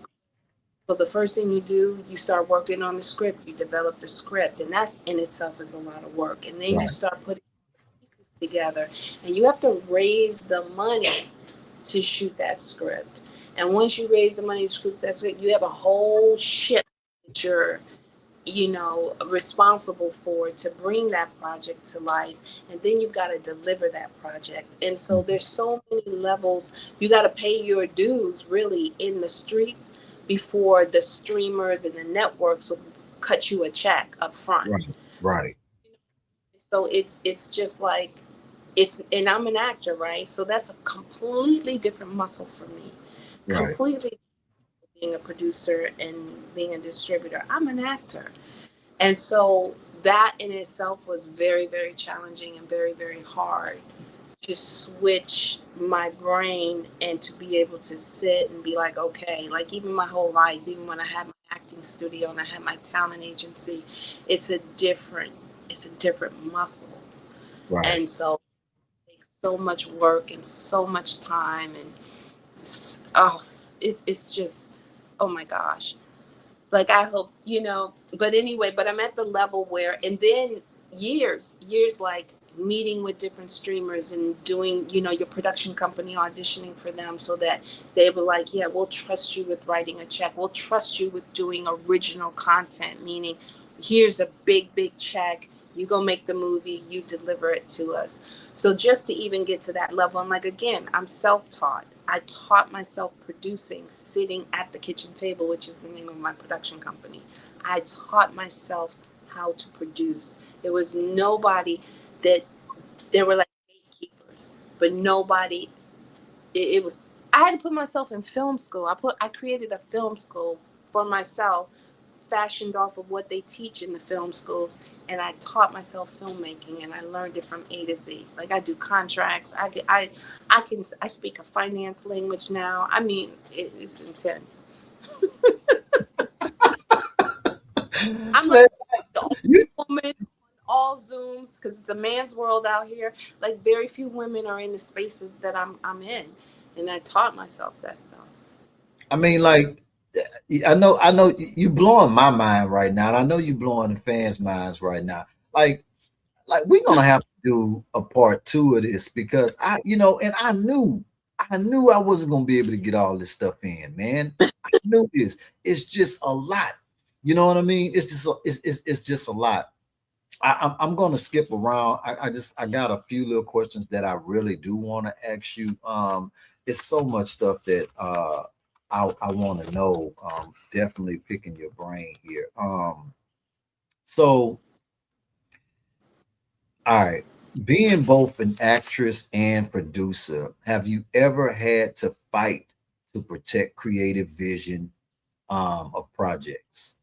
B: so the first thing you do, you start working on the script, you develop the script, and that's in itself is a lot of work. And then you
A: Right.
B: start putting pieces together, and you have to raise the money to shoot that script. And once you raise the money to shoot that script, you have a whole ship that you're, responsible for, to bring that project to life. And then you've got to deliver that project. And so there's so many levels. You got to pay your dues, really, in the streets, before the streamers and the networks will cut you a check up front.
A: Right. Right.
B: So it's just like, and I'm an actor, right? So that's a completely different muscle for me.
A: Right.
B: Completely, being a producer and being a distributor. I'm an actor. And so that in itself was very, very challenging and very, very hard, to switch my brain and to be able to sit and be like, okay, like, even my whole life, even when I had my acting acting studio and I had my talent agency, it's a different muscle.
A: Right.
B: And so it takes so much work and so much time, and it's just, oh my gosh. Like, I hope, but anyway, but I'm at the level where, and then years like meeting with different streamers and doing, your production company, auditioning for them so that they were like, yeah, we'll trust you with writing a check. We'll trust you with doing original content, meaning here's a big check. You go make the movie, you deliver it to us. So just to even get to that level, I'm like, again, I'm self-taught. I taught myself producing, sitting at the kitchen table, which is the name of my production company. I taught myself how to produce. There was nobody that, there were like gatekeepers, but nobody, it was, I had to put myself in film school. I created a film school for myself, fashioned off of what they teach in the film schools, and I taught myself filmmaking, and I learned it from A to Z. Like, I do contracts. I speak a finance language now. I mean, it's intense. I'm like the only woman on all Zooms, because it's a man's world out here. Like, very few women are in the spaces that I'm in, and I taught myself that stuff.
A: I mean, like, I know you blowing my mind right now, and I know you blowing the fans' minds right now. Like we're gonna have to do a part two of this because and I knew I wasn't gonna be able to get all this stuff in, man. I knew this. It's just a lot. You know what I mean? It's just it's just a lot. I'm gonna skip around. I got a few little questions that I really do want to ask you. It's so much stuff that I want to know. Definitely picking your brain here. So all right, being both an actress and producer, have you ever had to fight to protect creative vision of projects?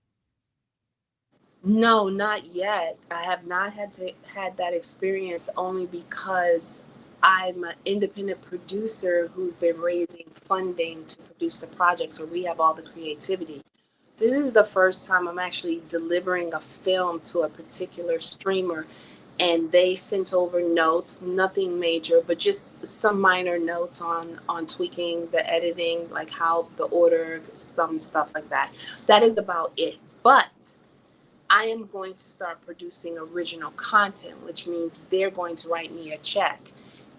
B: No, not yet. I have not had that experience, only because I'm an independent producer who's been raising funding to produce the project, so we have all the creativity. This is the first time I'm actually delivering a film to a particular streamer, and they sent over notes, nothing major, but just some minor notes on tweaking the editing, like how the order, some stuff like that. That is about it. But I am going to start producing original content, which means they're going to write me a check.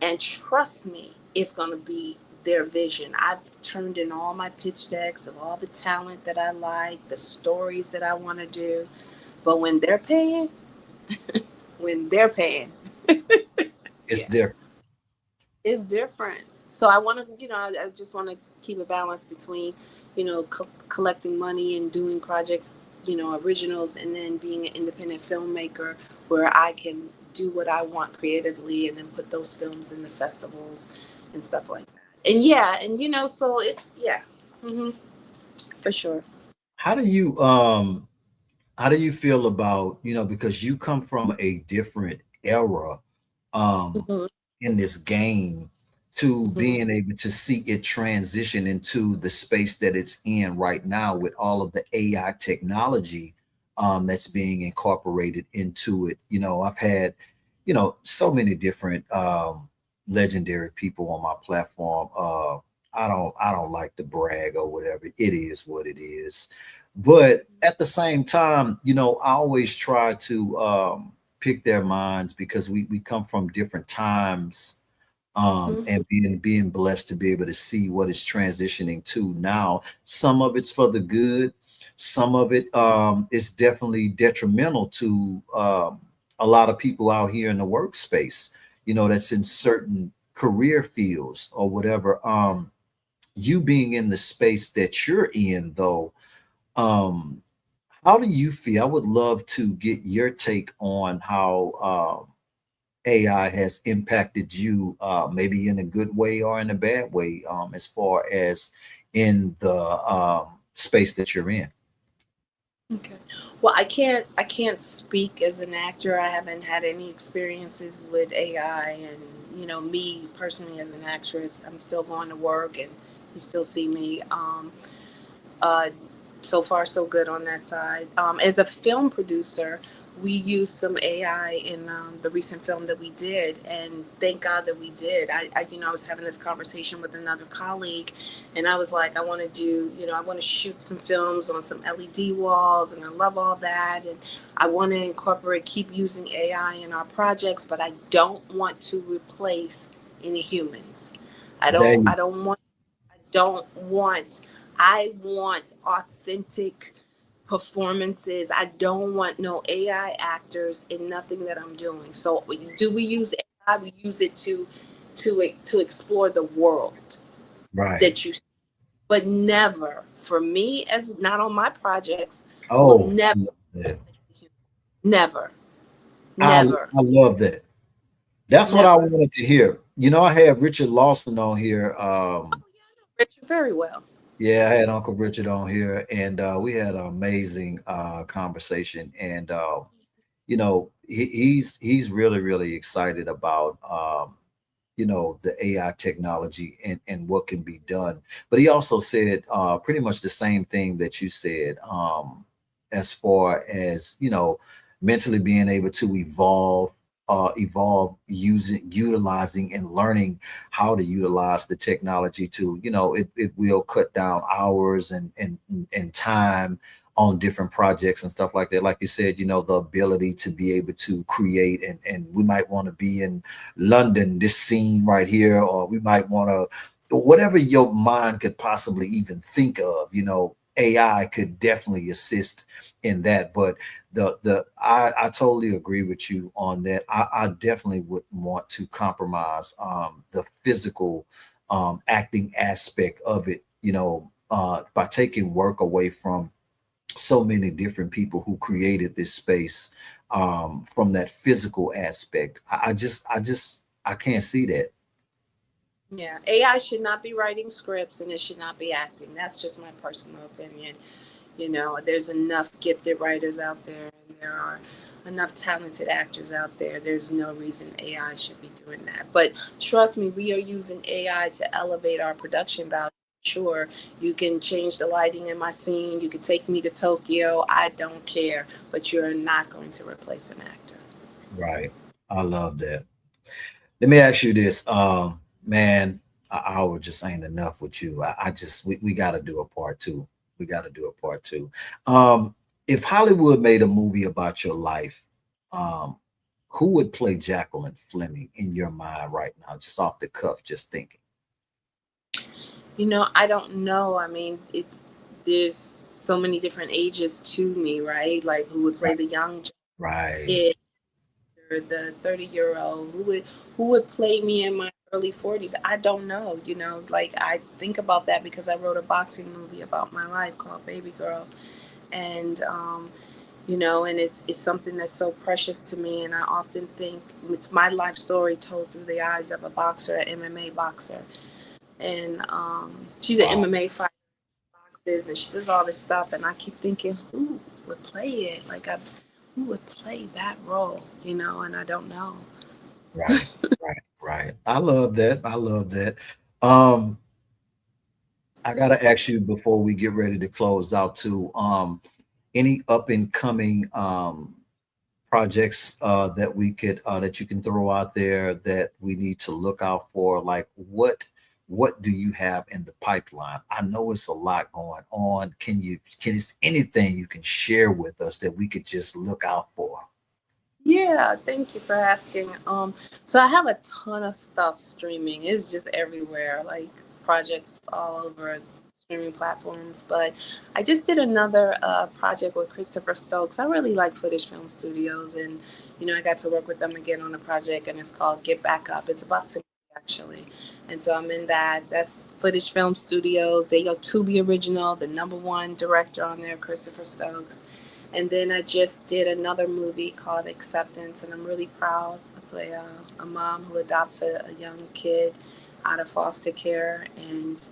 B: And trust me, it's going to be their vision. I've turned in all my pitch decks of all the talent that I like, the stories that I want to do. But when they're paying,
A: It's
B: yeah,
A: different.
B: it's different. So I want to, I just want to keep a balance between, collecting money and doing projects, originals, and then being an independent filmmaker where I can do what I want creatively and then put those films in the festivals and stuff like that. And yeah, and so it's, yeah, hmm for sure.
A: How do you feel about, because you come from a different era um
B: hmm
A: in this game to
B: hmm
A: being able to see it transition into the space that it's in right now with all of the AI technology that's being incorporated into it. I've had, so many different legendary people on my platform. I don't like to brag or whatever. It is what it is. But at the same time, I always try to pick their minds because we come from different times
B: hmm
A: and being blessed to be able to see what it's transitioning to now. Some of it's for the good, some of it is definitely detrimental to a lot of people out here in the workspace, that's in certain career fields or whatever. You being in the space that you're in, though, um, how do you feel? I would love to get your take on how AI has impacted you, maybe in a good way or in a bad way, as far as in the space that you're in.
B: Okay. Well, I can't speak as an actor. I haven't had any experiences with AI, and me personally as an actress, I'm still going to work and you still see me. Uh so far so good on that side. As a film producer, we used some AI in the recent film that we did, and thank God that we did. I was having this conversation with another colleague, and I was like, I want to do, I want to shoot some films on some LED walls, and I love all that, and I want to keep using AI in our projects, but I don't want to replace any humans.
A: There you
B: Don't want I want authentic performances. I don't want no AI actors in nothing that I'm doing. So do we use AI? We use it to explore the world
A: right.
B: that you see. But never, for me, as not on my projects, will
A: Oh,
B: never,
A: love that.
B: never,
A: I
B: never,
A: love that. That's what I
B: never.
A: wanted to hear. I had Richard Lawson on here.
B: Richard, very well.
A: Yeah, I had Uncle Richard on here, and we had an amazing conversation. And he's really really excited about the AI technology and what can be done. But he also said pretty much the same thing that you said, as far as mentally being able to evolve using utilizing and learning how to utilize the technology to it will cut down hours and time on different projects and stuff like that. Like you said, the ability to be able to create, and we might want to be in London, this scene right here, or we might want to, whatever your mind could possibly even think of, AI could definitely assist in that. But I totally agree with you on that. I definitely wouldn't want to compromise the physical acting aspect of it, by taking work away from so many different people who created this space, from that physical aspect. I can't see that.
B: Yeah, AI should not be writing scripts and it should not be acting. That's just my personal opinion. There's enough gifted writers out there, and there are enough talented actors out there. There's no reason AI should be doing that. But trust me, we are using AI to elevate our production value. Sure, you can change the lighting in my scene. You can take me to Tokyo. I don't care. But you're not going to replace an actor.
A: Right. I love that. Let me ask you this, man. An hour just ain't enough with you. I just we got to do a part two. We got to do a part two. If Hollywood made a movie about your life, um, who would play Jacqueline Fleming in your mind right now, just off the cuff, just thinking?
B: I don't know. I mean, there's so many different ages to me, right? Like who would play
A: Right.
B: the young
A: Right.
B: kid, or the 30-year-old? Who would play me in my early 40s? I don't know. Like I think about that because I wrote a boxing movie about my life called Baby Girl, and and it's something that's so precious to me, and I often think it's my life story told through the eyes of a boxer, an MMA boxer, and she's an
A: Wow.
B: MMA fighter, boxes, and she does all this stuff, and I keep thinking, who would play it? Who would play that role? And I don't know.
A: Right. Right. Right. I love that. I love that. Um, I gotta ask you before we get ready to close out too. Any up and coming projects that you can throw out there that we need to look out for? Like what do you have in the pipeline? I know it's a lot going on. Can it's anything you can share with us that we could just look out for?
B: Yeah, thank you for asking. So I have a ton of stuff streaming. It's just everywhere, like projects all over streaming platforms. But I just did another project with Christopher Stokes. I really like Footage Film Studios, and I got to work with them again on a project, and it's called Get Back Up. It's about to actually, and so I'm in that. That's Footage Film Studios. They go Tubi original. The number one director on there, Christopher Stokes. And then I just did another movie called Acceptance, and I'm really proud. I play a mom who adopts a young kid out of foster care, and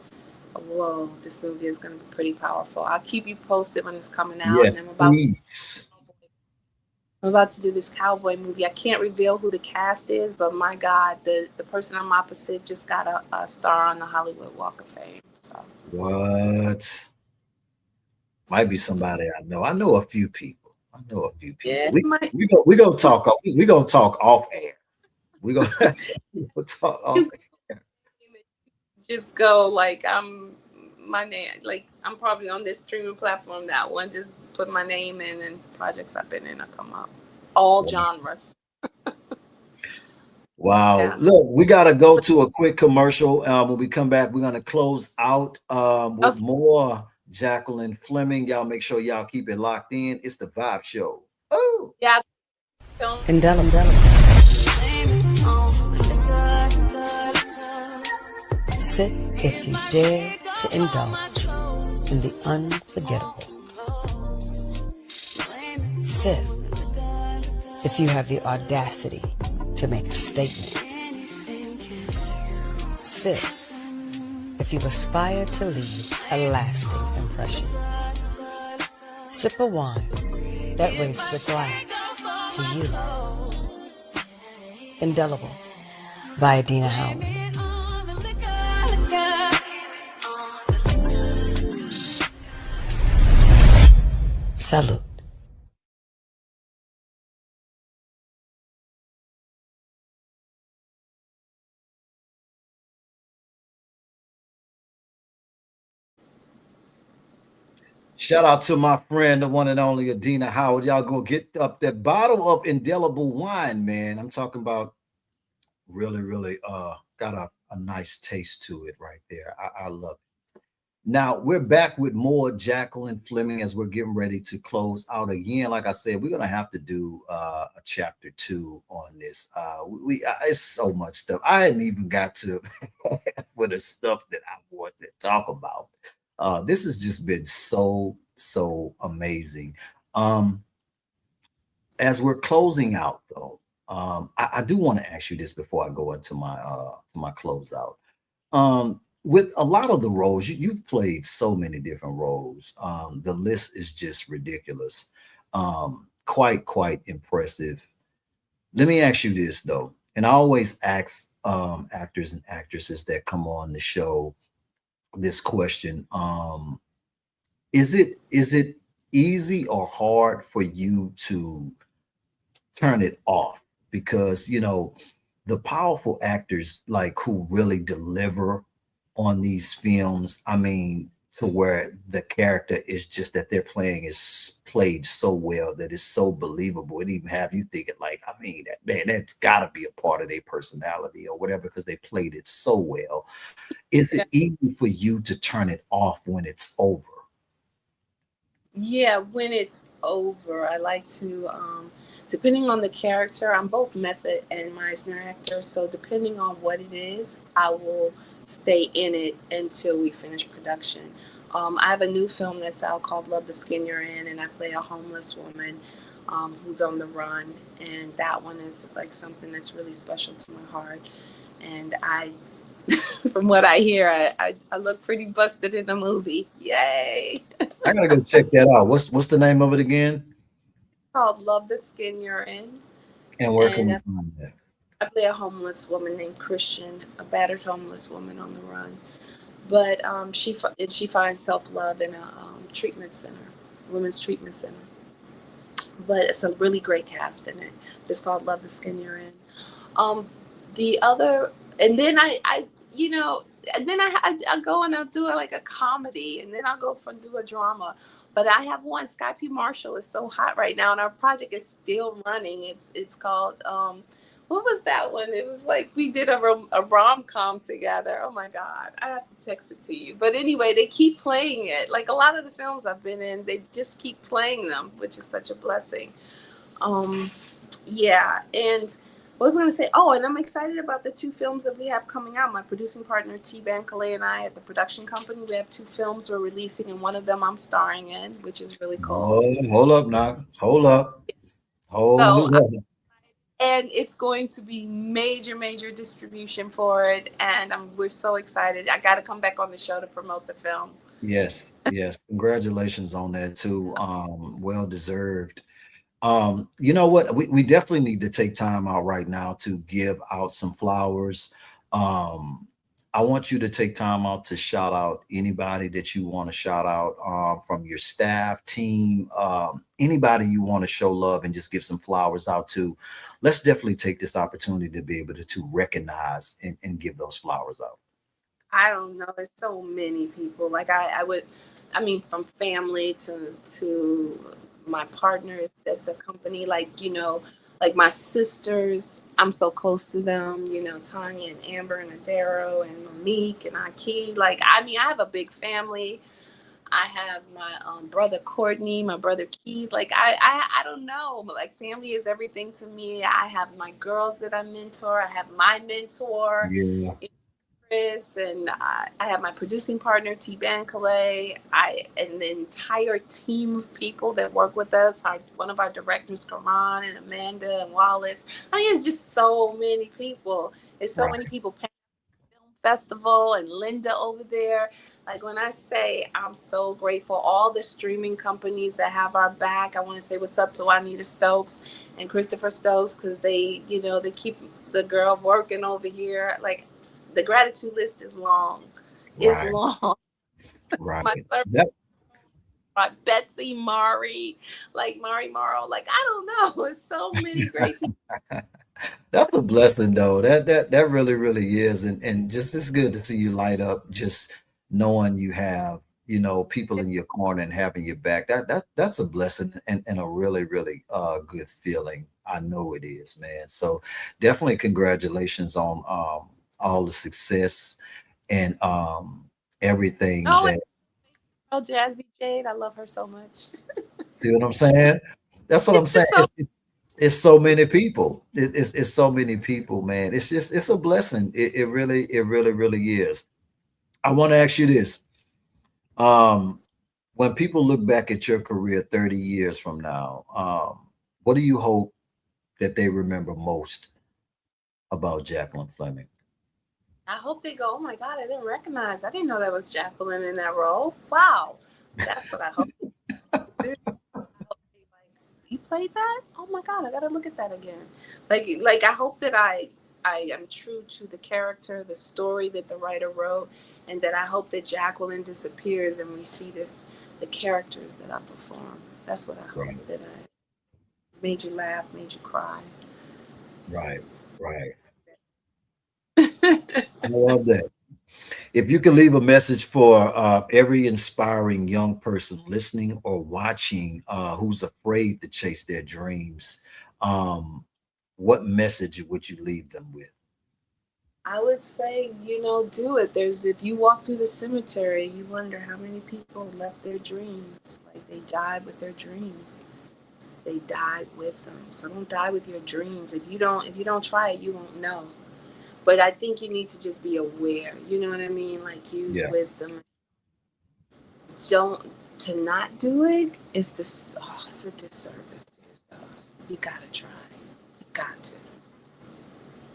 B: whoa, this movie is going to be pretty powerful. I'll keep you posted when it's coming out, and
A: Yes, please.
B: I'm about to do this cowboy movie. I can't reveal who the cast is, but my God, the person I'm opposite just got a star on the Hollywood Walk of Fame. So
A: What? Might be somebody I know. I know a few people. I know a few
B: Yeah,
A: people. We gonna talk. We gonna talk off air. We gonna we'll talk off
B: you
A: air.
B: just go like my name. Like I'm probably on this streaming platform. That one, just put my name in, and projects I've been in will come up. All genres.
A: Wow.
B: Yeah.
A: Look, we got to go to a quick commercial. When we come back, we're going to close out with
B: Okay.
A: more Jaqueline Fleming. Y'all make sure y'all keep it locked in. It's the Vibe Show. Oh.
B: Yeah. Film.
D: Indelible. Sit if you dare to indulge in the unforgettable. Sit if you have the audacity to make a statement. Sit if you aspire to leave a lasting impression. Sip a wine that raises a glass to you. Indelible by Adina Howard. Salute.
A: Shout out to my friend, the one and only Adina Howard. Y'all go get up that bottle of indelible wine, man. I'm talking about really got a nice taste to it right there. I love it. Now we're back with more Jaqueline Fleming as we're getting ready to close out again. Like I said, we're gonna have to do a chapter 2 on this. It's so much stuff. I hadn't even got to with the stuff that I want to talk about. This has just been so amazing. As we're closing out, though, I do want to ask you this before I go into my closeout. With a lot of the roles, you've played so many different roles. The list is just ridiculous. Quite impressive. Let me ask you this though, and I always ask actors and actresses that come on the show this question. Is it easy or hard for you to turn it off? Because the powerful actors like who really deliver on these films, I mean, to where the character is just that they're playing is played so well that it's so believable. It even have you thinking like, I mean, that's got to be a part of their personality or whatever because they played it so well. Is it easy for you to turn it off when it's over?
B: Yeah, when it's over, I like to, depending on the character, I'm both method and Meisner actor. So depending on what it is, I will stay in it until we finish production. I have a new film that's out called Love the Skin You're In, and I play a homeless woman who's on the run. And that one is like something that's really special to my heart. And from what I hear, I look pretty busted in the movie. Yay!
A: I gotta go check that out. What's the name of it again?
B: Called Love the Skin You're In.
A: And where can we
B: And
A: find that?
B: I play a homeless woman named Christian, a battered homeless woman on the run. But she finds self-love in a treatment center, women's treatment center. But it's a really great cast in it. It's called Love the Skin You're In. The other, and then I and then I go and I'll do like a comedy, and then I'll go and do a drama. But I have one. Sky P. Marshall is so hot right now, and our project is still running. It's called what was that one? It was like we did a rom-com together. Oh my God, I have to text it to you. But anyway, they keep playing it. Like a lot of the films I've been in, they just keep playing them, which is such a blessing. Yeah, and what was I going to say? Oh, and I'm excited about the 2 films that we have coming out. My producing partner, T-Ban Calais, and I at the production company, we have 2 films we're releasing, and one of them I'm starring in, which is really cool.
A: Oh, hold up now. Hold up. Hold up.
B: And it's going to be major distribution for it, and we're so excited. I got to come back on the show to promote the film.
A: Yes. Congratulations on that too. Well deserved. You know what? We definitely need to take time out right now to give out some flowers I want you to take time out to shout out anybody that you want to shout out, from your staff, team, anybody you want to show love and just give some flowers out to. Let's definitely take this opportunity to be able to recognize and give those flowers out.
B: I don't know. There's so many people. Like I would, I mean, from family to my partners at the company. Like like my sisters. I'm so close to them. Tanya and Amber and Adaro and Monique and Aki. Like I mean, I have a big family. I have my brother Courtney, my brother Keith. Like I don't know. But like family is everything to me. I have my girls that I mentor. I have my mentor.
A: Yeah.
B: Chris, and I have my producing partner T. Ban Calais. And the entire team of people that work with us. One of our directors, Karan and Amanda and Wallace. I mean, it's just so many people. It's so many people. Film Festival and Linda over there. Like when I say I'm so grateful, all the streaming companies that have our back. I want to say what's up to Juanita Stokes and Christopher Stokes because they keep the girl working over here. Like the gratitude list is long. It's
A: Right.
B: long.
A: Right.
B: My
A: Yep.
B: Betsy Mari, like Mari Morrow. Like I don't know. It's so many great people.
A: That's a blessing though. That really, really is. And just it's good to see you light up just knowing you have, people in your corner and having your back. That's a blessing and a really, really good feeling. I know it is, man. So definitely congratulations on all the success and everything
B: Oh,
A: that
B: oh, Jazzy Jade. I love her so much.
A: see what I'm saying? That's what I'm saying.
B: So
A: It's so many people. It's so many people, man. It's a blessing. It really, really is. I want to ask you this. Um, when people look back at your career 30 years from now, what do you hope that they remember most about Jacqueline Fleming?
B: I hope they go, oh my God, I didn't recognize. I didn't know that was Jacqueline in that role. Wow. That's what I hope. Seriously, I hope they like, you played that? Oh my God, I gotta look at that again. Like I hope that I am true to the character, the story that the writer wrote, and that I hope that Jacqueline disappears and we see the characters that I perform. That's what I
A: Right,
B: hope, that I made you laugh, made you cry.
A: right, right. I love that. If you could leave a message for every inspiring young person listening or watching who's afraid to chase their dreams, what message would you leave them with?
B: I would say, do it. If you walk through the cemetery, you wonder how many people left their dreams. Like they died with their dreams. They died with them. So don't die with your dreams. If you don't try it, you won't know. But I think you need to just be aware. You know what I mean? Like use
A: Yeah,
B: wisdom. Don't To not do it is just it's a disservice to yourself. You gotta try. You got to.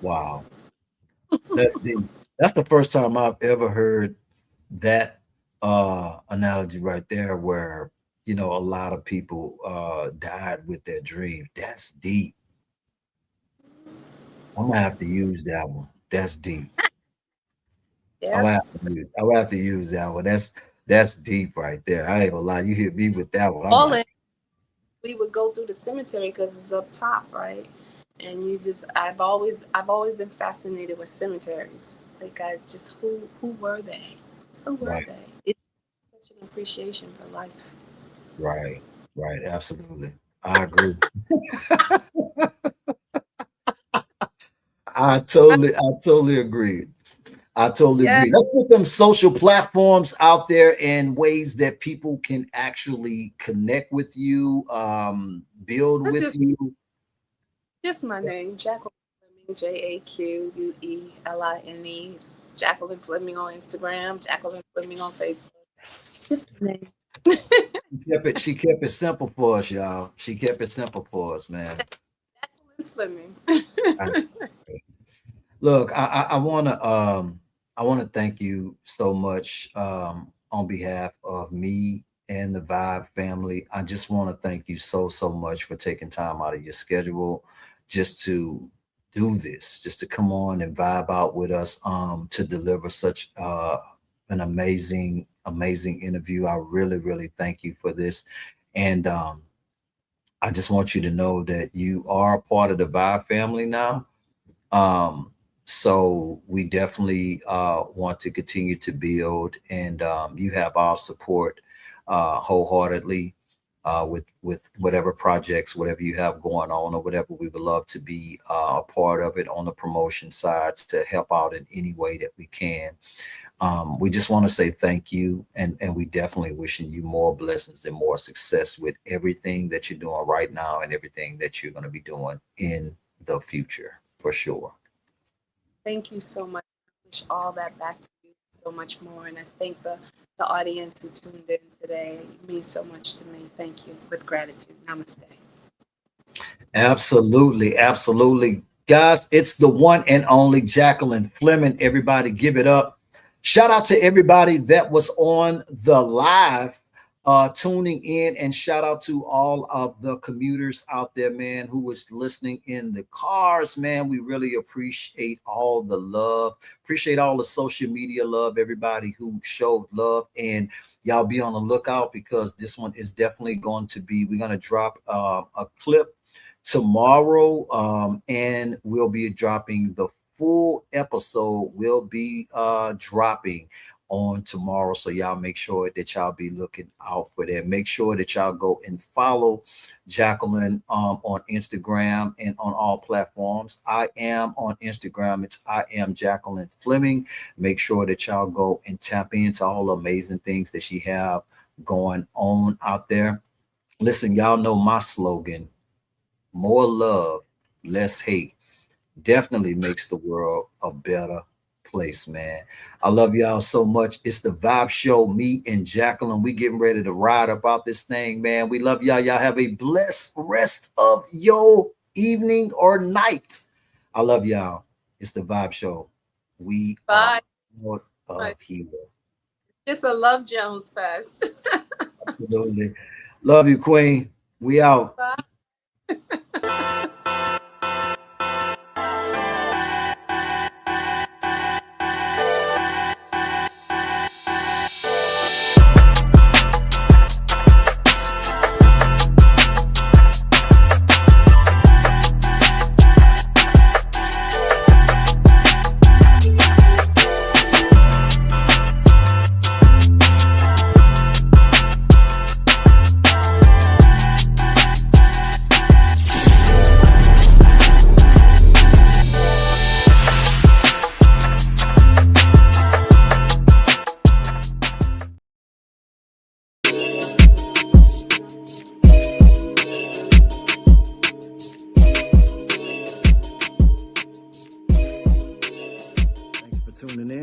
A: wow, that's deep. That's the first time I've ever heard that analogy right there, where a lot of people died with their dreams. That's deep. I'm gonna have to use that one. That's deep.
B: Yeah.
A: I'm gonna have to use that one. That's deep right there. I ain't gonna lie. You hit me with that one. I'm
B: All
A: like,
B: in. We would go through the cemetery because it's up top, right? And I've always been fascinated with cemeteries. Like I just who were they? Who were
A: right,
B: they? It's such an appreciation for life.
A: right, right. Absolutely. I agree. I totally agree. I totally
B: Yeah,
A: agree. Let's put them social platforms out there and ways that people can actually connect with you, build
B: that's
A: with you.
B: just my name, Jacqueline Fleming, Jaqueline. Jacqueline Fleming on Instagram, Jacqueline Fleming on Facebook. Just my name.
A: She kept it simple for us, y'all. She kept it simple for us, man.
B: Jacqueline Fleming.
A: I- Look, I wanna thank you so much on behalf of me and the Vibe family. I just want to thank you so much for taking time out of your schedule just do this, just to come on and vibe out with us, to deliver such an amazing interview. I really, really thank you for this. And I just want you to know that you are a part of the Vibe family now. So we definitely want to continue to build, and you have our support wholeheartedly with whatever projects, whatever you have going on, or whatever. We would love to be a part of it on the promotion side to help out in any way that we can. We just want to say thank you, and we definitely wishing you more blessings and more success with everything that you're doing right now and everything that you're going to be doing in the future, for sure.
B: Thank you so much. I wish all that back to you, so much more. And I thank the audience who tuned in today. It means so much to me. Thank you. With gratitude. Namaste.
A: Absolutely. Absolutely. Guys, it's the one and only Jaqueline Fleming. Everybody give it up. Shout out to everybody that was on the live tuning in, and shout out to all of the commuters out there, man, who was listening in the cars, man. We really appreciate all the love, appreciate all the social media love, everybody who showed love. And y'all be on the lookout, because this one is definitely going to be, we're going to drop a clip tomorrow, and we'll be dropping the full episode will be dropping on tomorrow. So y'all make sure that y'all be looking out for that. Make sure that y'all go and follow Jaqueline on Instagram and on all platforms. I am on Instagram. It's I am Jaqueline Fleming. Make sure that y'all go and tap into all the amazing things that she have going on out there. Listen, y'all know my slogan: more love, less hate. Definitely makes the world a better place, man. I love y'all so much. It's the Vibe Show, me and Jaqueline. We getting ready to ride about this thing, man. We love y'all. Y'all have a blessed rest of your evening or night. I love y'all. It's the Vibe Show. We
B: Bye.
A: Are of here.
B: Just a Love Jones fest.
A: Absolutely. Love you, Queen. We out.
B: Bye.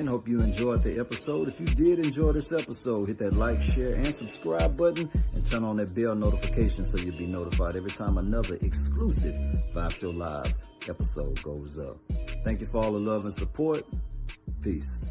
A: Hope you enjoyed the episode. If you did enjoy this episode, hit that like, share, and subscribe button, and turn on that bell notification so you'll be notified every time another exclusive Vibe Show Live episode goes up. Thank you for all the love and support. Peace.